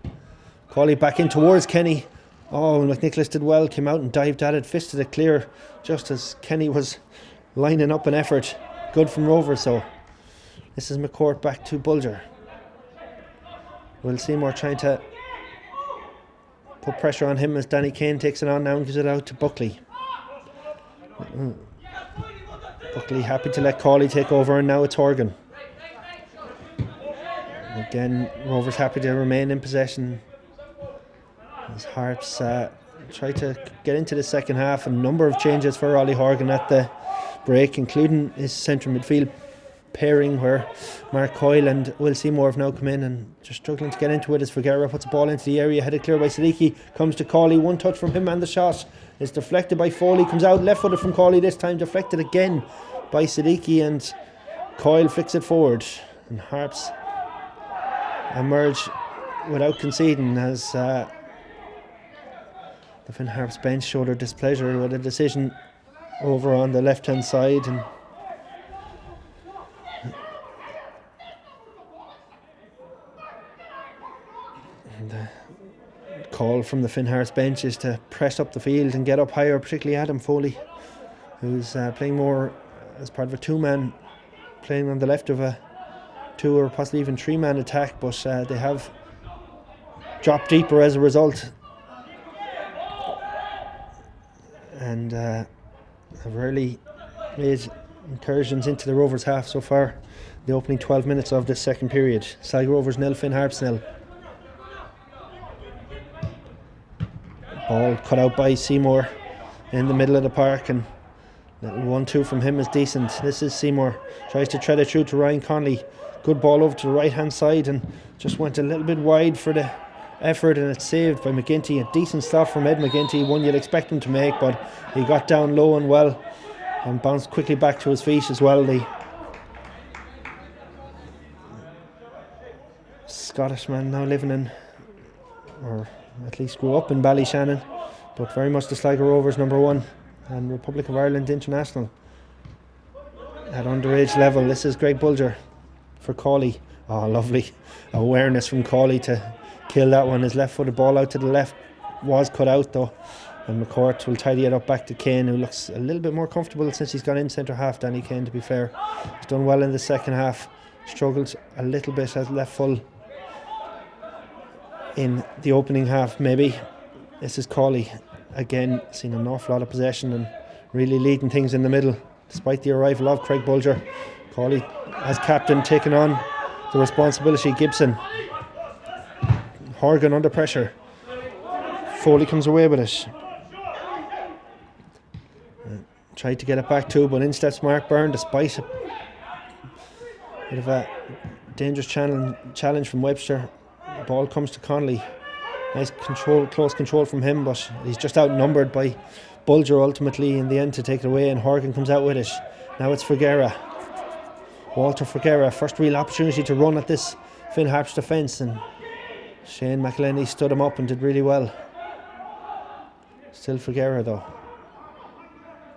Speaker 1: Cawley back in towards Kenny. Oh, McNicholas did well, came out and dived at it, fisted it clear just as Kenny was lining up an effort. Good from Rover. So this is McCourt back to Bulger. Will Seymour trying to put pressure on him as Danny Kane takes it on now and gives it out to Buckley. Buckley happy to let Cawley take over, and now it's Horgan. Again, Rovers happy to remain in possession as Harps try to get into the second half. A number of changes for Ollie Horgan at the break, including his central midfield pairing, where Mark Coyle and Will Seymour have now come in and just struggling to get into it as Figueroa puts the ball into the area, headed clear by Siddiqui, comes to Cawley, one touch from him and the shot is deflected by Foley, comes out left footed from Cawley, this time deflected again by Siddiqui, and Coyle flicks it forward, and Harps emerge without conceding as the Finn Harps bench showed their displeasure with a decision over on the left hand side, and the call from the Finn Harps bench is to press up the field and get up higher, particularly Adam Foley, who's playing more as part of a two-man, playing on the left of a two or possibly even three-man attack, but they have dropped deeper as a result, and have really made incursions into the Rovers half so far. The opening 12 minutes of this second period. Sligo Rovers 0, Finn Harps 0. Ball cut out by Seymour in the middle of the park, and little 1-2 from him is decent. This is Seymour, tries to tread it through to Ryan Conley. Good ball over to the right hand side and just went a little bit wide for the effort, and it's saved by McGinty. A decent stop from Ed McGinty, one you'd expect him to make, but he got down low and well and bounced quickly back to his feet as well. The Scottish man now living in, or at least grew up in Ballyshannon, but very much the Sligo Rovers #1 and Republic of Ireland international at underage level. This is Greg Bulger for Cawley. Oh, lovely awareness from Cawley to kill that one. His left footed ball out to the left was cut out though, and McCourt will tidy it up back to Kane, who looks a little bit more comfortable since he's gone in centre half. Danny Kane, to be fair, he's done well in the second half. Struggled a little bit as left full in the opening half maybe. This is Cawley again, seen an awful lot of possession and really leading things in the middle despite the arrival of Craig Bulger. Cawley as captain taking on the responsibility. Gibson, Horgan under pressure, Foley comes away with it, tried to get it back too, but in steps Mark Byrne despite a bit of a dangerous challenge from Webster. The ball comes to Connolly. Nice control, close control from him, but he's just outnumbered by Bulger ultimately in the end to take it away, and Horgan comes out with it. Now it's Ferguera. Walter Ferguera, first real opportunity to run at this Finn Harps defence, and Shane McElhenney stood him up and did really well. Still Ferguera though.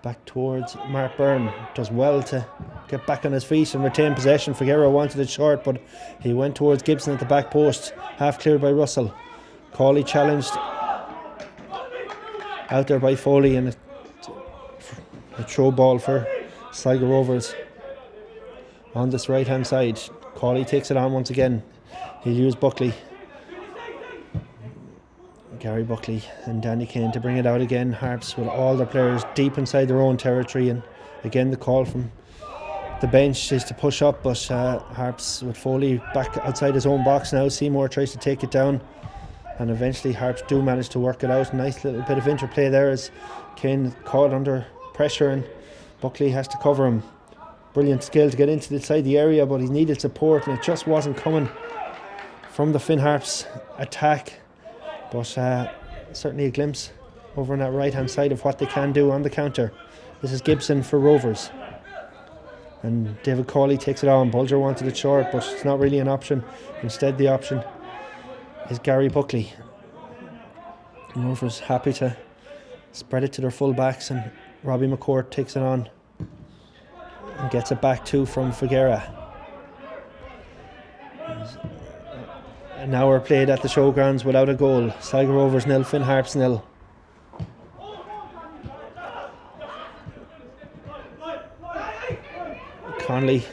Speaker 1: Back towards Mark Byrne. Does well to get back on his feet and retain possession. Ferguera wanted it short, but he went towards Gibson at the back post. Half cleared by Russell. Cawley challenged out there by Foley, and a throw ball for Sligo Rovers on this right hand side. Cawley takes it on once again. He'll use Buckley, Gary Buckley and Danny Kane to bring it out again. Harps with all their players deep inside their own territory, and again the call from the bench is to push up, but Harps with Foley back outside his own box now. Seymour tries to take it down, and eventually Harps do manage to work it out. Nice little bit of interplay there as Kane caught under pressure and Buckley has to cover him. Brilliant skill to get inside the area, but he needed support and it just wasn't coming from the Finn Harps attack. But certainly a glimpse over on that right hand side of what they can do on the counter. This is Gibson for Rovers, and David Cawley takes it on. Bulger wanted it short, but it's not really an option. Instead the option is Gary Buckley. And Rovers happy to spread it to their full backs, and Robbie McCourt takes it on and gets it back too from Ferguera. An hour played at the showgrounds without a goal. Sligo Rovers 0, Finn Harps 0. Conley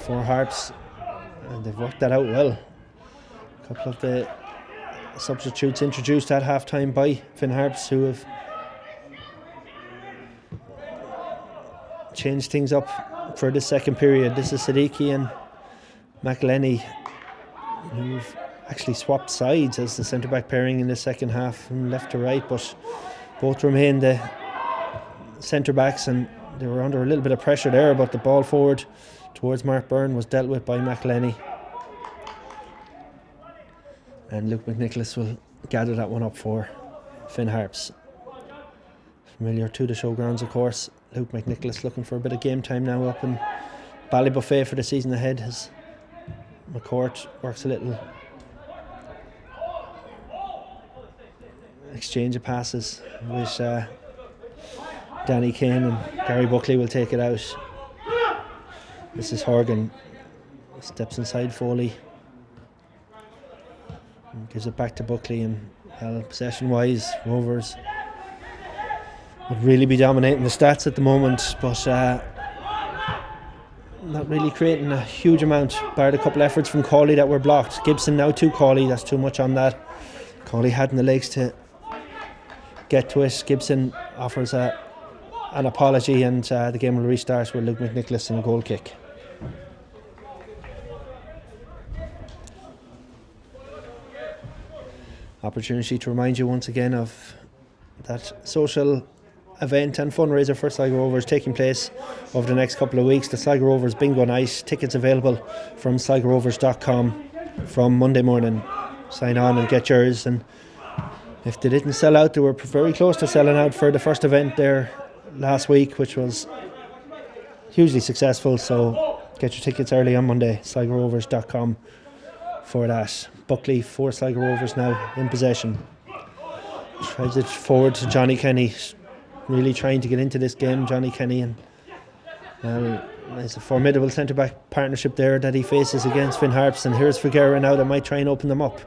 Speaker 1: for Harps, and they've worked that out well. A couple of the substitutes introduced at half time by Finn Harps, who have changed things up for the second period. This is Siddiqui and McElhenney, who've actually swapped sides as the centre back pairing in the second half from left to right, but both remain the centre backs, and they were under a little bit of pressure there, but the ball forward towards Mark Byrne was dealt with by McElhenney, and Luke McNicholas will gather that one up for Finn Harps. Familiar to the showgrounds, of course. Luke McNicholas looking for a bit of game time now up in Ballybuffet for the season ahead, as McCourt works a little exchange of passes with Danny Kane, and Gary Buckley will take it out. This is Horgan, steps inside Foley and gives it back to Buckley, and possession wise Rovers would really be dominating the stats at the moment, but not really creating a huge amount, barred a couple efforts from Cawley that were blocked. Gibson now to Cawley, that's too much on that. Cawley hadn't the legs to get to it. Gibson offers a an apology, and the game will restart with Luke McNicholas in a goal kick. Opportunity to remind you once again of that social event and fundraiser for Sligo Rovers taking place over the next couple of weeks. The Sligo Rovers Bingo Night. Tickets available from sligorovers.com from Monday morning. Sign on and get yours. And if they didn't sell out, they were very close to selling out for the first event there last week, which was hugely successful. So get your tickets early on Monday. sligorovers.com for that. Buckley for Sligo Rovers now in possession. Tries it forward to Johnny Kenny. Really trying to get into this game, Johnny Kenny, and it's a formidable centre-back partnership there that he faces against Finn Harps. And here's Figueroa now that might try and open them up.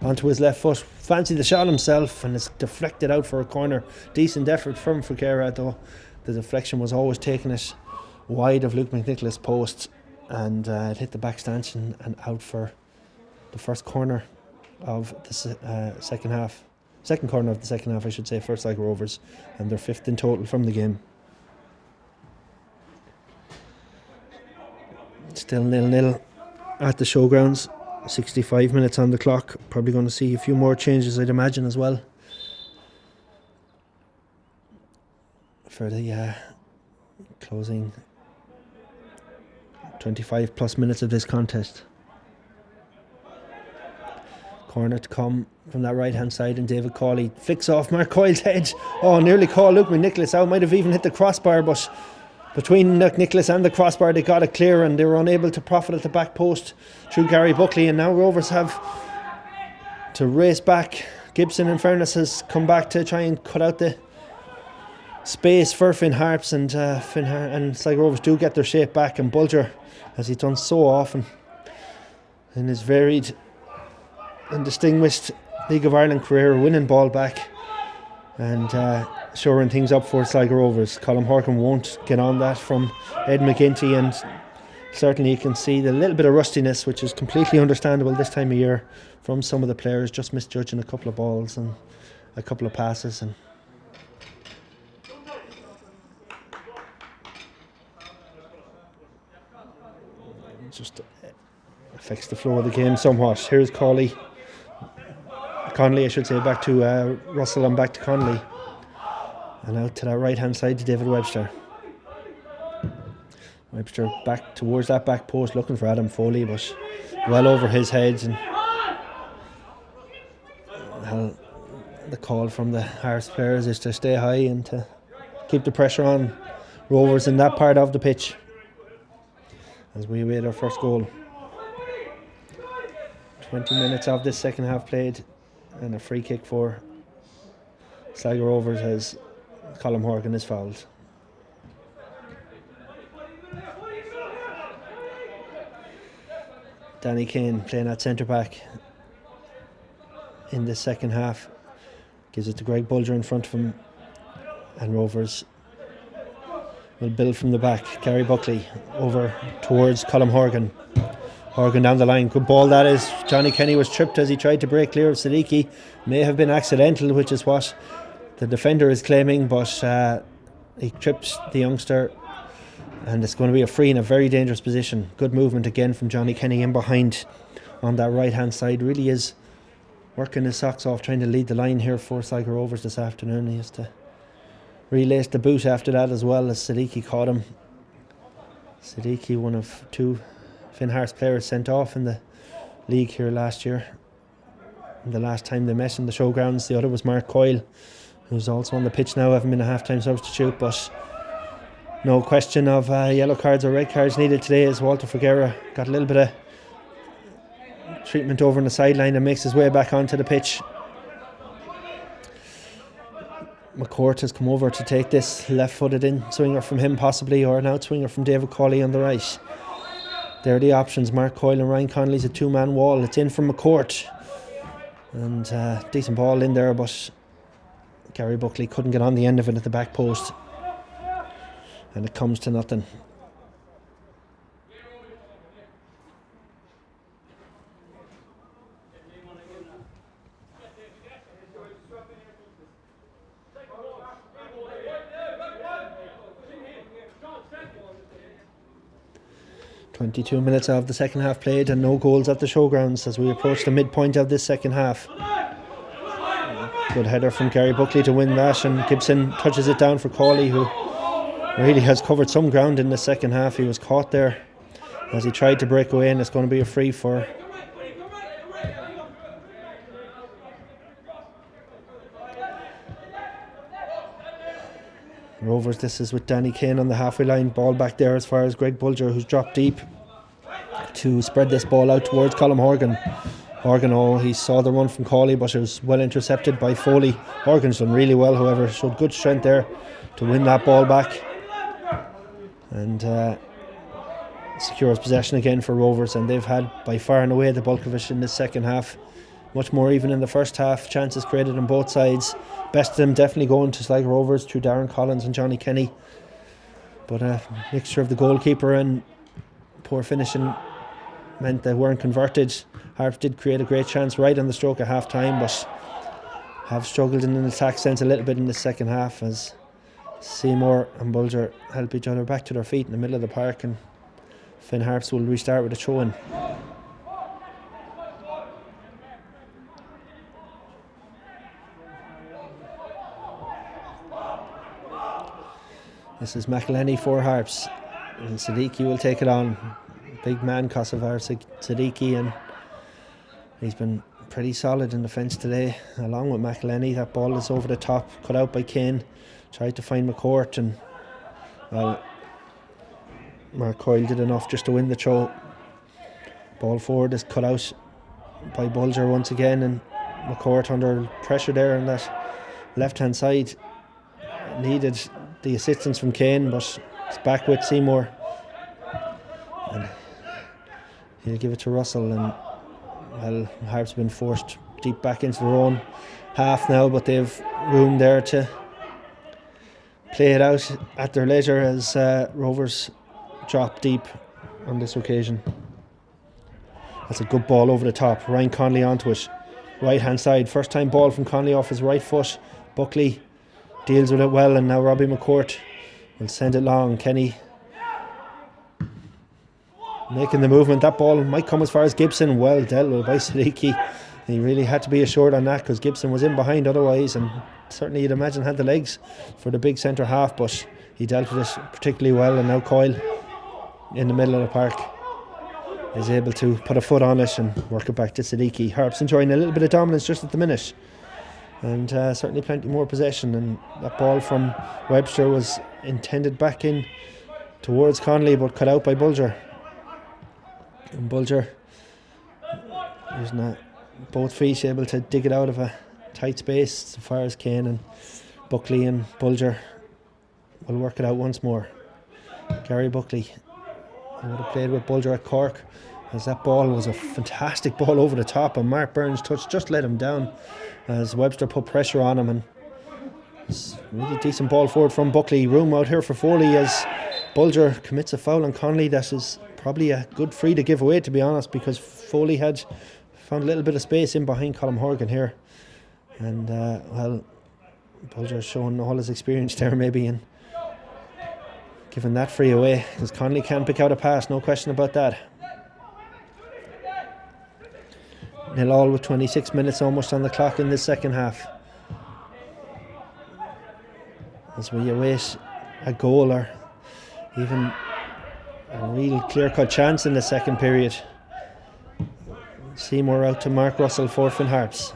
Speaker 1: Onto his left foot, fancy the shot himself, and it's deflected out for a corner. Decent effort from Figueroa, though the deflection was always taking it wide of Luke McNicholas' post, and it hit the back stanchion and out for the first corner of the second half. Second corner of the second half, I should say, for Sligo Rovers, and they're fifth in total from the game. Still 0-0 at the showgrounds. 65 minutes on the clock. Probably going to see a few more changes, I'd imagine, as well, for the closing 25 plus minutes of this contest. Corner to come from that right hand side, and David Cawley flicks off Mark Coyle's head. Oh, nearly caught Luke McNicholas out. Might have even hit the crossbar, but between McNicholas and the crossbar they got it clear, and they were unable to profit at the back post through Gary Buckley. And now Rovers have to race back. Gibson, in fairness, has come back to try and cut out the space for Finn Harps, and and Sligo Rovers do get their shape back. And Bulger, as he's done so often in his varied and distinguished League of Ireland career, winning ball back and shoring things up for Sligo Rovers. Colm Horgan won't get on that from Ed McGinty, and certainly you can see the little bit of rustiness, which is completely understandable this time of year from some of the players, just misjudging a couple of balls and a couple of passes, and it just affects the flow of the game somewhat. Here's Conley, I should say, back to Russell and back to Conley, and out to that right hand side to David Webster. Webster back towards that back post looking for Adam Foley, but well over his head, and the call from the Harps players is to stay high and to keep the pressure on Rovers in that part of the pitch as we await our first goal. 20 minutes of this second half played, and a free kick for Sligo Rovers as Colm Horgan is fouled. Danny Kane playing at centre back in the second half, gives it to Greg Bulger in front of him, and Rovers will build from the back. Gary Buckley over towards Colm Horgan. Horgan down the line, good ball that is. Johnny Kenny was tripped as he tried to break clear of Siddiqui. May have been accidental, which is what the defender is claiming, but he trips the youngster, and it's going to be a free in a very dangerous position. Good movement again from Johnny Kenny in behind on that right hand side. Really is working his socks off trying to lead the line here for Sligo Rovers this afternoon. He has to relace the boot after that as well, as Siddiqui caught him. Siddiqui, one of two Finn Harps players sent off in the league here last year. And the last time they met in the showgrounds, the other was Mark Coyle, who's also on the pitch now, having been a half-time substitute, but no question of yellow cards or red cards needed today, as Walter Figueroa got a little bit of treatment over on the sideline and makes his way back onto the pitch. McCourt has come over to take this left-footed in swinger from him possibly, or an out swinger from David Cawley on the right. There are the options. Mark Coyle and Ryan Connolly's a two-man wall. It's in from McCourt, and decent ball in there, but Gary Buckley couldn't get on the end of it at the back post, and it comes to nothing. 22 minutes of the second half played and no goals at the showgrounds as we approach the midpoint of this second half. Good header from Gary Buckley to win that, and Gibson touches it down for Cawley, who really has covered some ground in the second half. He was caught there as he tried to break away, and it's going to be a free for Rovers. This is with Danny Kane on the halfway line. Ball back there as far as Greg Bulger, who's dropped deep to spread this ball out towards Colm Horgan. Horgan, he saw the run from Cawley, but it was well intercepted by Foley. Horgan's done really well, however, showed good strength there to win that ball back and secures possession again for Rovers, and they've had by far and away the bulk of it in the second half. Much more even in the first half. Chances created on both sides. Best of them definitely going to Sligo Rovers through Darren Collins and Johnny Kenny, but a mixture of the goalkeeper and poor finishing meant they weren't converted. Harps did create a great chance right on the stroke of half time, but have struggled in an attack sense a little bit in the second half as Seymour and Bulger help each other back to their feet in the middle of the park, and Finn Harps will restart with a throw-in. This is McElhenney for Harps, and Siddiqui will take it on. Big man Kosovar Siddiqui, and he's been pretty solid in defence today along with McElhenney. That ball is over the top, cut out by Kane. Tried to find McCourt, and well, Mark Coyle did enough just to win the throw. Ball forward is cut out by Bulger once again, and McCourt under pressure there on that left hand side needed the assistance from Kane, but it's back with Seymour, and he'll give it to Russell. And well, Harps have been forced deep back into their own half now, but they've room there to play it out at their leisure as Rovers drop deep on this occasion. That's a good ball over the top. Ryan Conley onto it, right hand side. First time ball from Conley off his right foot. Buckley deals with it well, and now Robbie McCourt will send it long. Kenny making the movement. That ball might come as far as Gibson. Well dealt with by Siddiqui. He really had to be assured on that because Gibson was in behind otherwise, and certainly you'd imagine had the legs for the big centre half, but he dealt with it particularly well. And now Coyle in the middle of the park is able to put a foot on it and work it back to Siddiqui. Harps enjoying a little bit of dominance just at the minute, and certainly plenty more possession. And that ball from Webster was intended back in towards Conley, but cut out by Bulger. And Bulger using both feet, able to dig it out of a tight space as far as Kane, and Buckley and Bulger will work it out once more. Gary Buckley, who would have played with Bulger at Cork, as that ball was a fantastic ball over the top, and Mark Burns' touch just let him down as Webster put pressure on him. And it's a really decent ball forward from Buckley. Room out here for Foley as Bulger commits a foul on Conley. That is probably a good free to give away, to be honest, because Foley had found a little bit of space in behind Colm Horgan here, and well, Bulger's showing all his experience there maybe in giving that free away, because Conley can pick out a pass, no question about that. 0-0 with 26 minutes almost on the clock in this second half, as we await a goal or even a real clear-cut chance in the second period. Seymour out to Mark Russell for Finn Harps.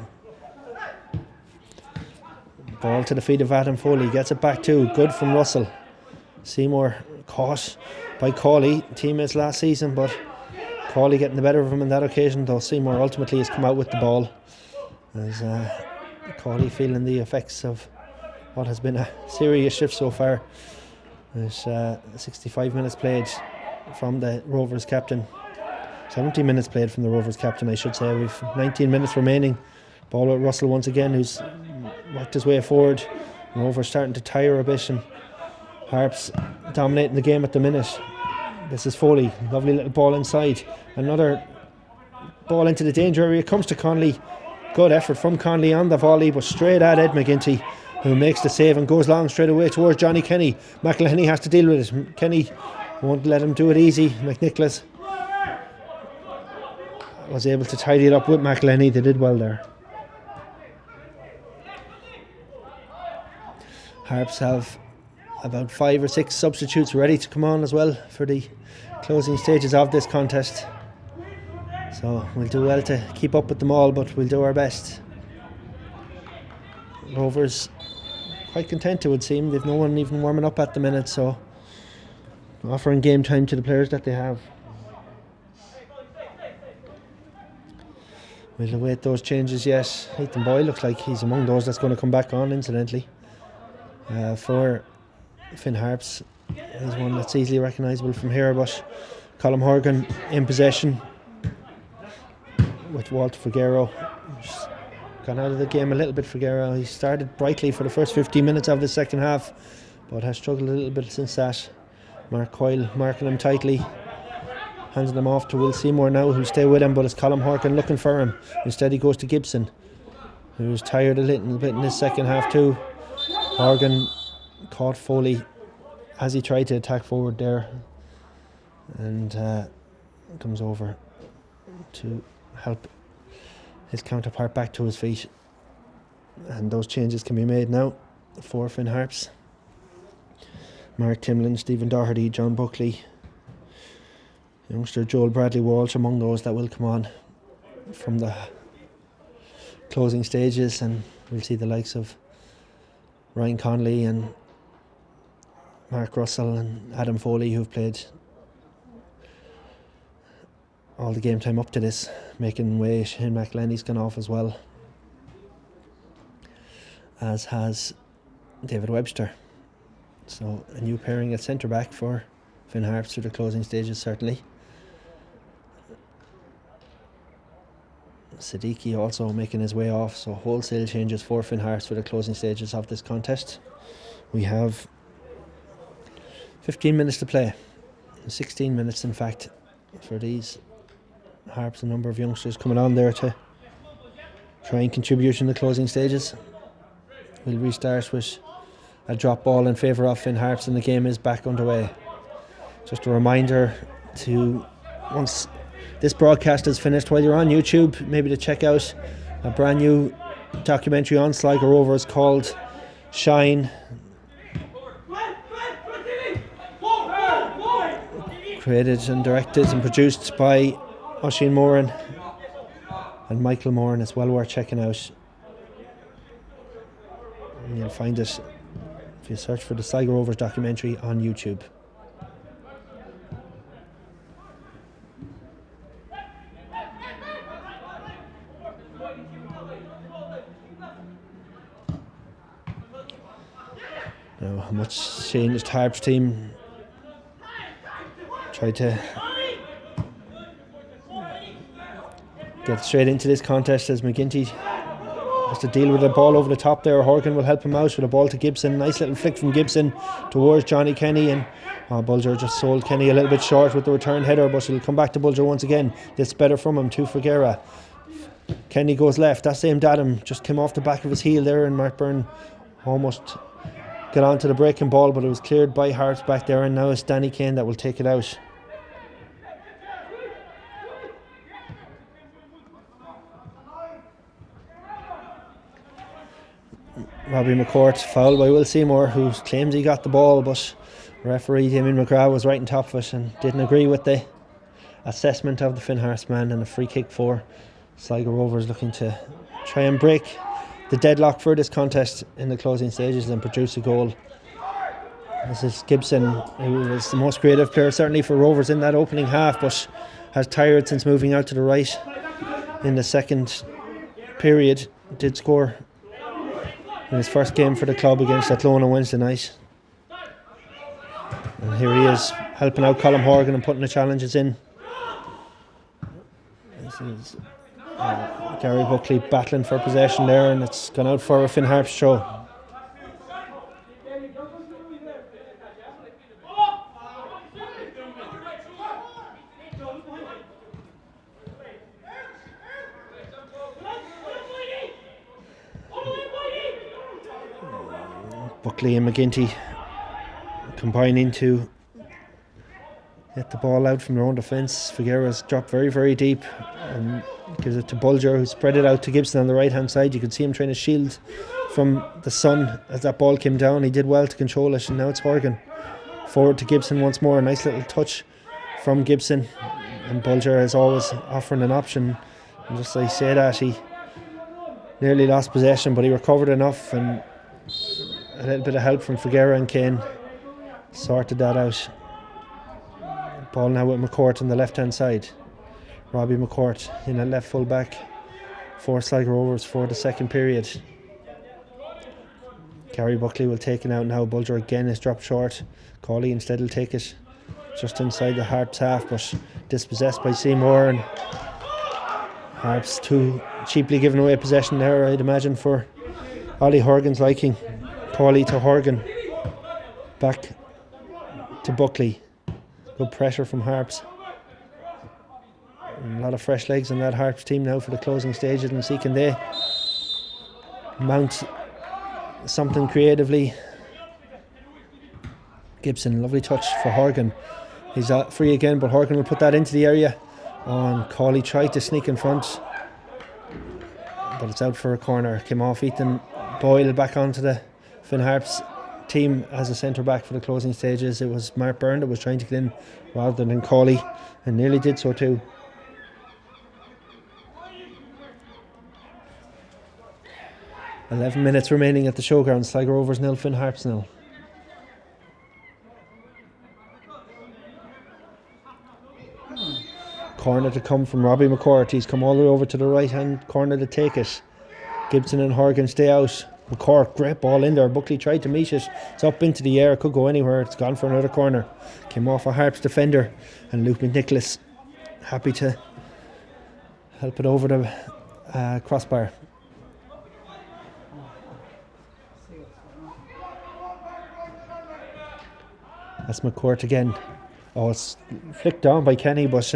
Speaker 1: Ball to the feet of Adam Foley, gets it back too, good from Russell. Seymour caught by Cawley, teammates last season, but Cawley getting the better of him on that occasion, though Seymour ultimately has come out with the ball as Cawley feeling the effects of what has been a serious shift so far. There's 65 minutes played from the Rovers captain, 70 minutes played from the Rovers captain, I should say. We've 19 minutes remaining. Ball with Russell once again, who's worked his way forward. Rovers starting to tire a bit, and Harps dominating the game at the minute. This is Foley, lovely little ball inside. Another ball into the danger area, comes to Conley. Good effort from Conley on the volley, but straight at Ed McGinty, who makes the save and goes long straight away towards Johnny Kenny. McElhenney has to deal with it. Kenny won't let him do it easy. McNicholas was able to tidy it up with McElhenney. They did well there. Harps have about 5 or 6 substitutes ready to come on as well for the closing stages of this contest. So we'll do well to keep up with them all, but we'll do our best. Rovers quite content, it would seem. They've no one even warming up at the minute, so offering game time to the players that they have. We'll await those changes yet. Ethan Boyle looks like he's among those that's going to come back on, incidentally. For Finn Harps, he's one that's easily recognisable from here, but Colm Horgan in possession with Walter Figueroa. He's gone out of the game a little bit. Figueroa, he started brightly for the first 15 minutes of the second half, but has struggled a little bit since that. Mark Coyle marking him tightly, handing him off to Will Seymour now, who'll stay with him, but it's Colm Horgan looking for him. Instead he goes to Gibson, who's tired a little bit in this second half too. Horgan caught Foley as he tried to attack forward there, and comes over to help his counterpart back to his feet. And those changes can be made now for Finn Harps. Mark Timlin, Stephen Doherty, John Buckley, youngster Joel Bradley Walsh among those that will come on from the closing stages, and we'll see the likes of Ryan Conley and Mark Russell and Adam Foley, who've played all the game time up to this, making way. Shane McElhenney's gone off as well, as has David Webster. So a new pairing at centre back for Finn Harps through the closing stages, certainly. Siddiqui also making his way off, so wholesale changes for Finn Harps for the closing stages of this contest. We have 15 minutes to play, 16 minutes in fact, for these Harps. A number of youngsters coming on there to try and contribute in the closing stages. We'll restart with a drop ball in favour of Finn Harps, and the game is back underway. Just a reminder to, once this broadcast is finished, while you're on YouTube, maybe to check out a brand new documentary on Sligo Rovers called Shine, created and directed and produced by Oisin Moran and Michael Moran. It's well worth checking out, and you'll find it if you search for the Sligo Rovers documentary on YouTube. Now, a much changed Harps team tried to get straight into this contest as McGinty has to deal with the ball over the top there. Horgan will help him out with a ball to Gibson. Nice little flick from Gibson towards Johnny Kenny, and Bulger just sold Kenny a little bit short with the return header, but he'll come back to Bulger once again. This better from him to Figueroa. Kenny goes left, that's aimed at him, just came off the back of his heel there, and Mark Byrne almost got onto the breaking ball, but it was cleared by Harps back there, and now it's Danny Kane that will take it out. Robbie McCourt fouled by Will Seymour, who claims he got the ball, but referee Damien McGrath was right on top of it and didn't agree with the assessment of the Finn Harps man, and a free kick for Sligo Rovers, looking to try and break the deadlock for this contest in the closing stages and produce a goal. This is Gibson, who was the most creative player certainly for Rovers in that opening half, but has tired since moving out to the right in the second period. Did score in his first game for the club against Athlone on Wednesday night. And here he is helping out Colm Horgan and putting the challenges in. This is Gary Buckley battling for possession there, and it's gone out for a Finn Harps throw. Buckley and McGinty combining to Hit the ball out from their own defence. Figueroa's dropped very, very deep and gives it to Bulger, who spread it out to Gibson on the right hand side. You could see him trying to shield from the sun as that ball came down. He did well to control it, and now it's Horgan. Forward to Gibson once more. A nice little touch from Gibson, and Bulger is always offering an option. And just like I say that, he nearly lost possession, but he recovered enough, and a little bit of help from Figueroa and Kane sorted that out. Ball now with McCourt on the left hand side. Robbie McCourt in at left full back for Sligo Rovers for the second period. Gary Buckley will take it out now. Bulger again is dropped short. Cawley instead will take it just inside the Harps half, but dispossessed by Seymour, and Harps too cheaply giving away possession there, I'd imagine, for Ollie Horgan's liking. Cawley to Horgan, back to Buckley. Good pressure from Harps. And a lot of fresh legs on that Harps team now for the closing stages, and see can they mount something creatively. Gibson, lovely touch for Horgan. He's free again, but Horgan will put that into the area. And Cawley tried to sneak in front, but it's out for a corner. Came off Ethan Boyle back onto the Finn Harps team as a centre back for the closing stages. It was Mark Byrne that was trying to get in rather than Cawley, and nearly did so too. "11 minutes remaining at the showground. Sligo Rovers 0, Finn Harps 0. Corner to come from Robbie McCourt. He's come all the way over to the right hand corner to take it. Gibson and Horgan stay out. McCourt, great ball in there. Buckley tried to meet it. It's up into the air, could go anywhere. It's gone for another corner. Came off a Harps defender, and Luke McNicholas happy to help it over the crossbar. That's McCourt again. Oh, it's flicked on by Kenny, but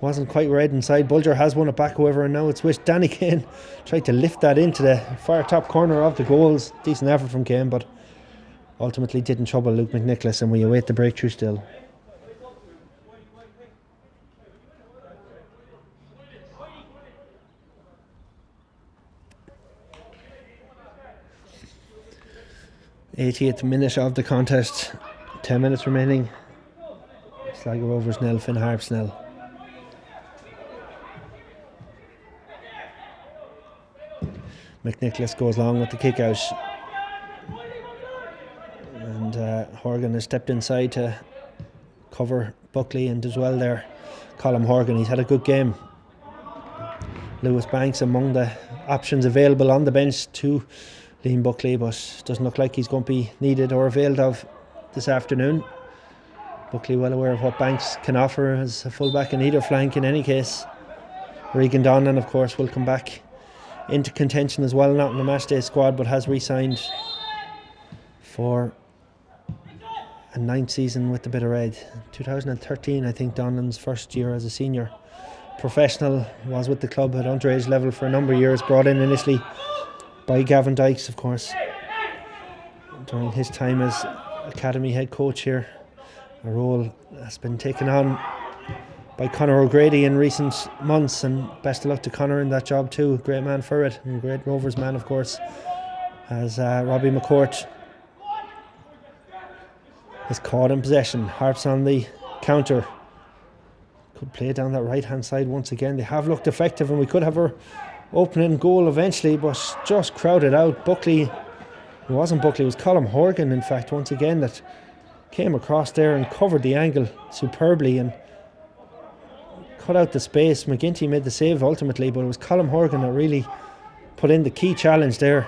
Speaker 1: wasn't quite red inside. Bulger has won it back, however, and now it's with Danny Kane. Tried to lift that into the far top corner of the goals. Decent effort from Kane, but ultimately didn't trouble Luke McNicholas, and we await the breakthrough still. '80th minute of the contest. 10 minutes remaining. Sligo Rovers 0, Finn Harps 0. McNicholas goes long with the kick out, and Horgan has stepped inside to cover Buckley and does well there. Colm Horgan, he's had a good game. Lewis Banks among the options available on the bench to Liam Buckley, but doesn't look like he's going to be needed or availed of this afternoon. Buckley well aware of what Banks can offer as a fullback in either flank in any case. Regan Donlan, of course, will come back into contention as well, not in the matchday squad, but has re-signed for a 9th season with the Bit of Red. 2013, I think, Donlan's first year as a senior professional. Was with the club at underage level for a number of years, brought in initially by Gavin Dykes, of course, during his time as academy head coach here. A role that's been taken on by Conor O'Grady in recent months, and best of luck to Conor in that job too. Great man for it, and great Rovers man, of course, as Robbie McCourt is caught in possession. Harps on the counter. Could play down that right hand side once again. They have looked effective, and we could have our opening goal eventually, but just crowded out. Buckley, it wasn't Buckley, it was Colm Horgan, in fact, once again, that came across there and covered the angle superbly and cut out the space. McGinty made the save ultimately, but it was Colm Horgan that really put in the key challenge there.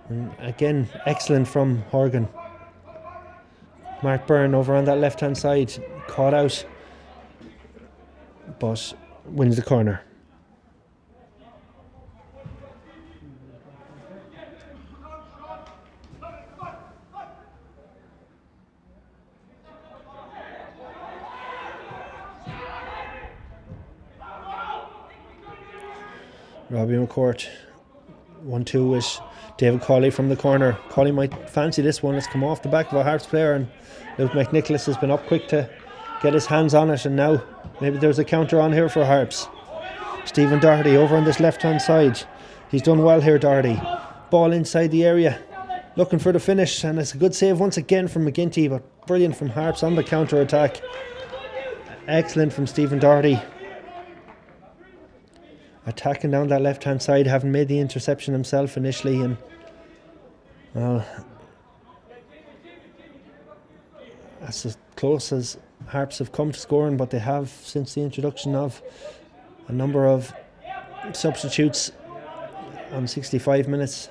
Speaker 1: And again, excellent from Horgan. Mark Byrne over on that left hand side, caught out, but wins the corner. Robbie McCourt 1-2 with David Cawley from the corner. Cawley might fancy this one. It's come off the back of a Harps player, and Luke McNicholas has been up quick to get his hands on it, and now maybe there's a counter on here for Harps. Stephen Doherty over on this left hand side. He's done well here, Doherty. Ball inside the area, looking for the finish, and it's a good save once again from McGinty, but brilliant from Harps on the counter attack. Excellent from Stephen Doherty. Attacking down that left hand side, having made the interception himself initially, and well, that's as close as Harps have come to scoring, but they have, since the introduction of a number of substitutes on 65 minutes,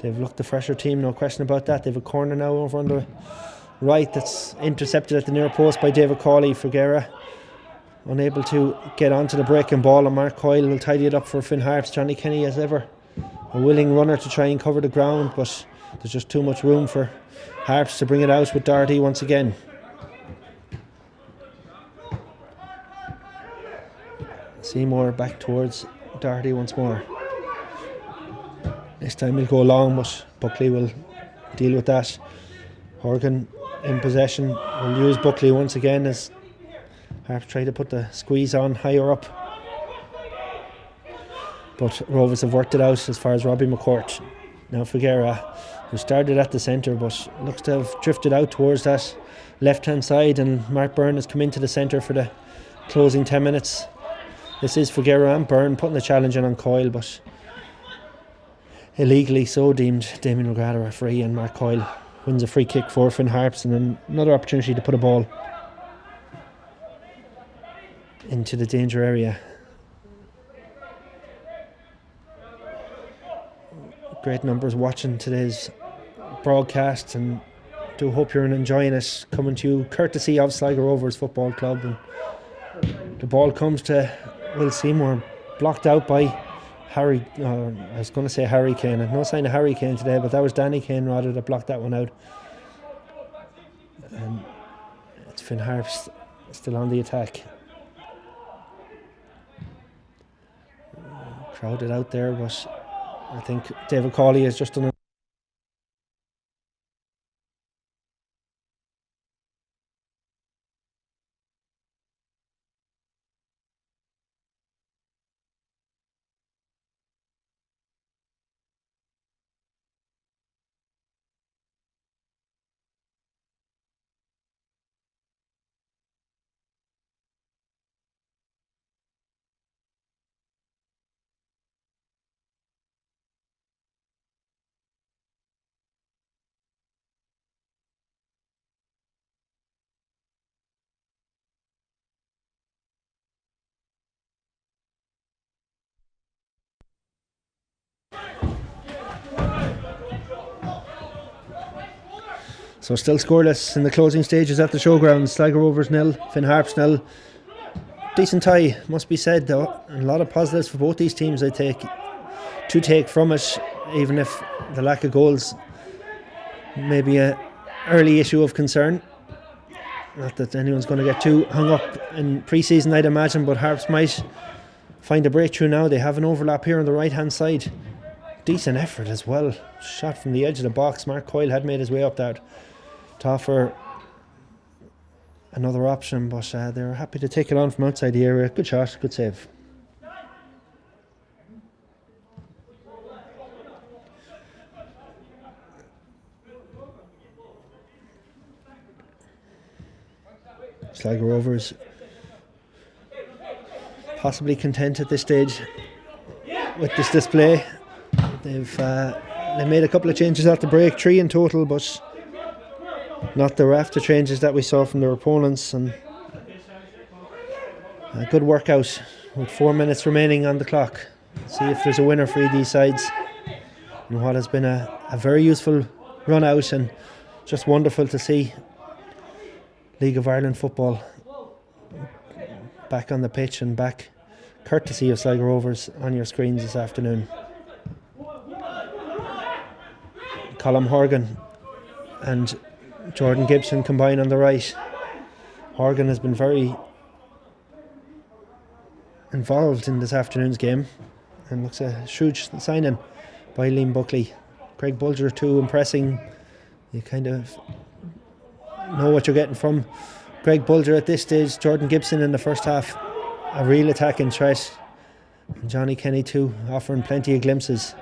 Speaker 1: they've looked the fresher team, no question about that. They have a corner now over on the right that's intercepted at the near post by David Cawley. Figuera unable to get onto the breaking ball, and Mark Coyle will tidy it up for Finn Harps. Johnny Kenny, as ever, a willing runner to try and cover the ground, but there's just too much room for Harps to bring it out with Doherty once again. Seymour back towards Doherty once more. This time he'll go long, but Buckley will deal with that. Horgan in possession will use Buckley once again as Harps try to put the squeeze on higher up, but Rovers have worked it out as far as Robbie McCourt. Now Figuera, who started at the centre but looks to have drifted out towards that left hand side, and Mark Byrne has come into the centre for the closing 10 minutes. This is Figuera and Byrne putting the challenge in on Coyle, but illegally so deemed. Damien McGrath referee, and Mark Coyle wins a free kick for Finn Harps, and then another opportunity to put a ball into the danger area. Great numbers watching today's broadcast, and do hope you're enjoying it, coming to you courtesy of Sligo Rovers Football Club. And the ball comes to Will Seymour, blocked out by Harry, I was going to say Harry Kane, no sign of Harry Kane today, but that was Danny Kane rather that blocked that one out. And it's Finn Harps still on the attack. Crowded out there, but I think David Cawley has just done a So still scoreless in the closing stages at the showgrounds. Sligo Rovers 0, Finn Harps 0. Decent tie, must be said though. And a lot of positives for both these teams I take from it, even if the lack of goals may be an early issue of concern. Not that anyone's going to get too hung up in pre-season, I'd imagine, but Harps might find a breakthrough now. They have an overlap here on the right hand side. Decent effort as well. Shot from the edge of the box. Mark Coyle had made his way up there to offer another option, but they were happy to take it on from outside the area. Good shot, good save. Sligo Rovers possibly content at this stage with this display. They've they made a couple of changes at the break, 3 in total, but not the after changes that we saw from their opponents. And a good workout with 4 minutes remaining on the clock. See if there's a winner for these sides in what has been a very useful run out, and just wonderful to see League of Ireland football back on the pitch and back courtesy of Sligo Rovers on your screens this afternoon. Colm Horgan and Jordan Gibson combine on the right. Horgan has been very involved in this afternoon's game and looks a shrewd signing by Liam Buckley. Craig Bulger too impressing. You kind of know what you're getting from Greg Bulger at this stage, Jordan Gibson in the first half, a real attacking threat. And Johnny Kenny too, offering plenty of glimpses.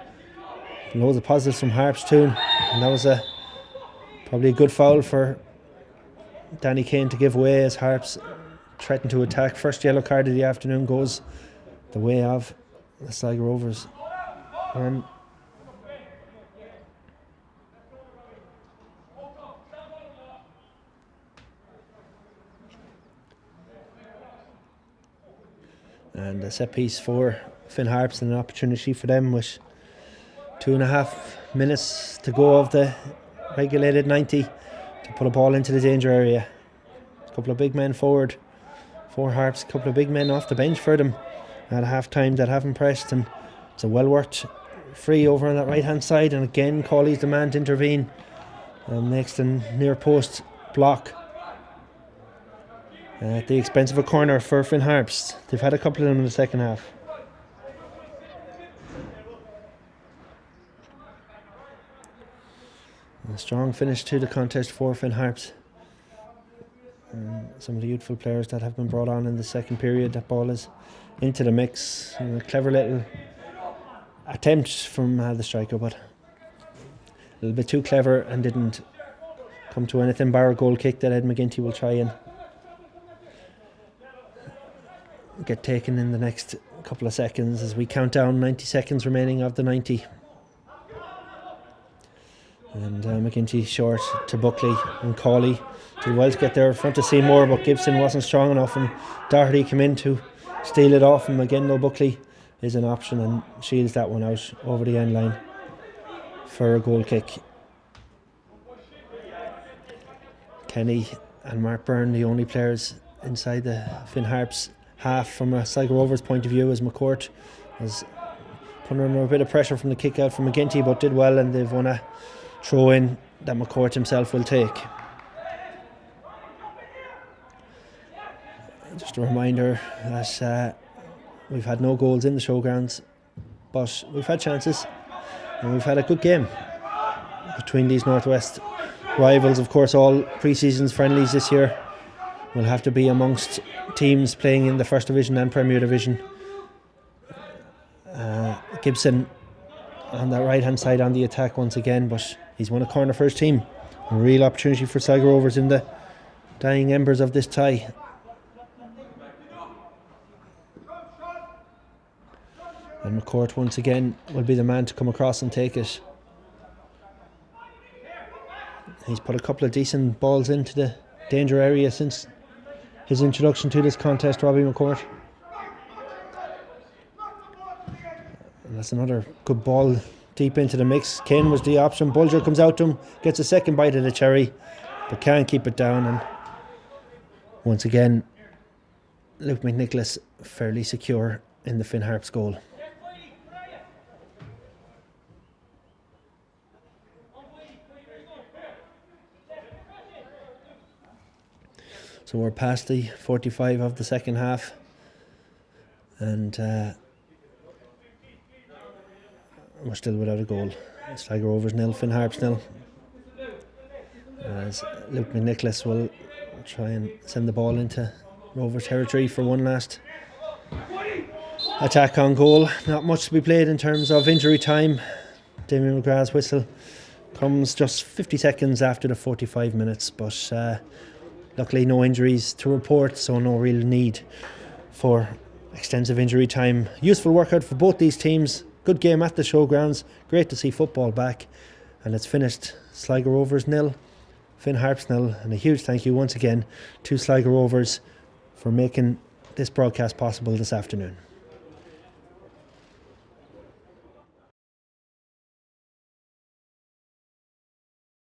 Speaker 1: Loads of positives from Harps too. And that was probably a good foul for Danny Kane to give away as Harps threatened to attack. First yellow card of the afternoon goes the way of the Sligo Rovers. And a set piece for Finn Harps and an opportunity for them with 2.5 minutes to go of the regulated 90 to put a ball into the danger area. A couple of big men forward for Harps, a couple of big men off the bench for them at half time that haven't pressed, and it's a well worked free over on that right hand side, and again Cawley's the man to intervene and makes the near post block at the expense of a corner for Finn Harps. They've had a couple of them in the second half. A strong finish to the contest for Finn Harps. Some of the youthful players that have been brought on in the second period, that ball is into the mix. A clever little attempt from the striker, but a little bit too clever and didn't come to anything bar a goal kick that Ed McGinty will try and get taken in the next couple of seconds as we count down 90 seconds remaining of the 90. And McGinty short to Buckley and Cawley. Did well to get there in front of Seymour, but Gibson wasn't strong enough and Doherty came in to steal it off him again, though Buckley is an option and shields that one out over the end line for a goal kick. Kenny and Mark Byrne, the only players inside the Finn Harps half from a Sligo Rovers point of view, as McCourt was putting under a bit of pressure from the kick out from McGinty, but did well, and they've won a throw in that McCourt himself will take. Just a reminder that we've had no goals in the showgrounds, but we've had chances and we've had a good game between these Northwest rivals. Of course, all pre-seasons friendlies this year will have to be amongst teams playing in the First Division and Premier Division. Gibson on that right hand side on the attack once again, but he's won a corner for his team. A real opportunity for Sligo Rovers in the dying embers of this tie. And McCourt once again will be the man to come across and take it. He's put a couple of decent balls into the danger area since his introduction to this contest, Robbie McCourt. And that's another good ball deep into the mix. Kane was the option. Bulger comes out to him, gets a second bite of the cherry, but can't keep it down. And once again, Luke McNicholas fairly secure in the Finn Harps goal. So we're past the 45 of the second half, and we're still without a goal. Sligo Rovers 0, Finn Harps 0. As Luke McNicholas will try and send the ball into Rover territory for one last attack on goal. Not much to be played in terms of injury time. Damien McGrath's whistle comes just 50 seconds after the 45 minutes, but luckily no injuries to report, so no real need for extensive injury time. Useful workout for both these teams. Good game at the showgrounds. Great to see football back. And it's finished Sligo Rovers 0, Finn Harps 0. And a huge thank you once again to Sligo Rovers for making this broadcast possible this afternoon.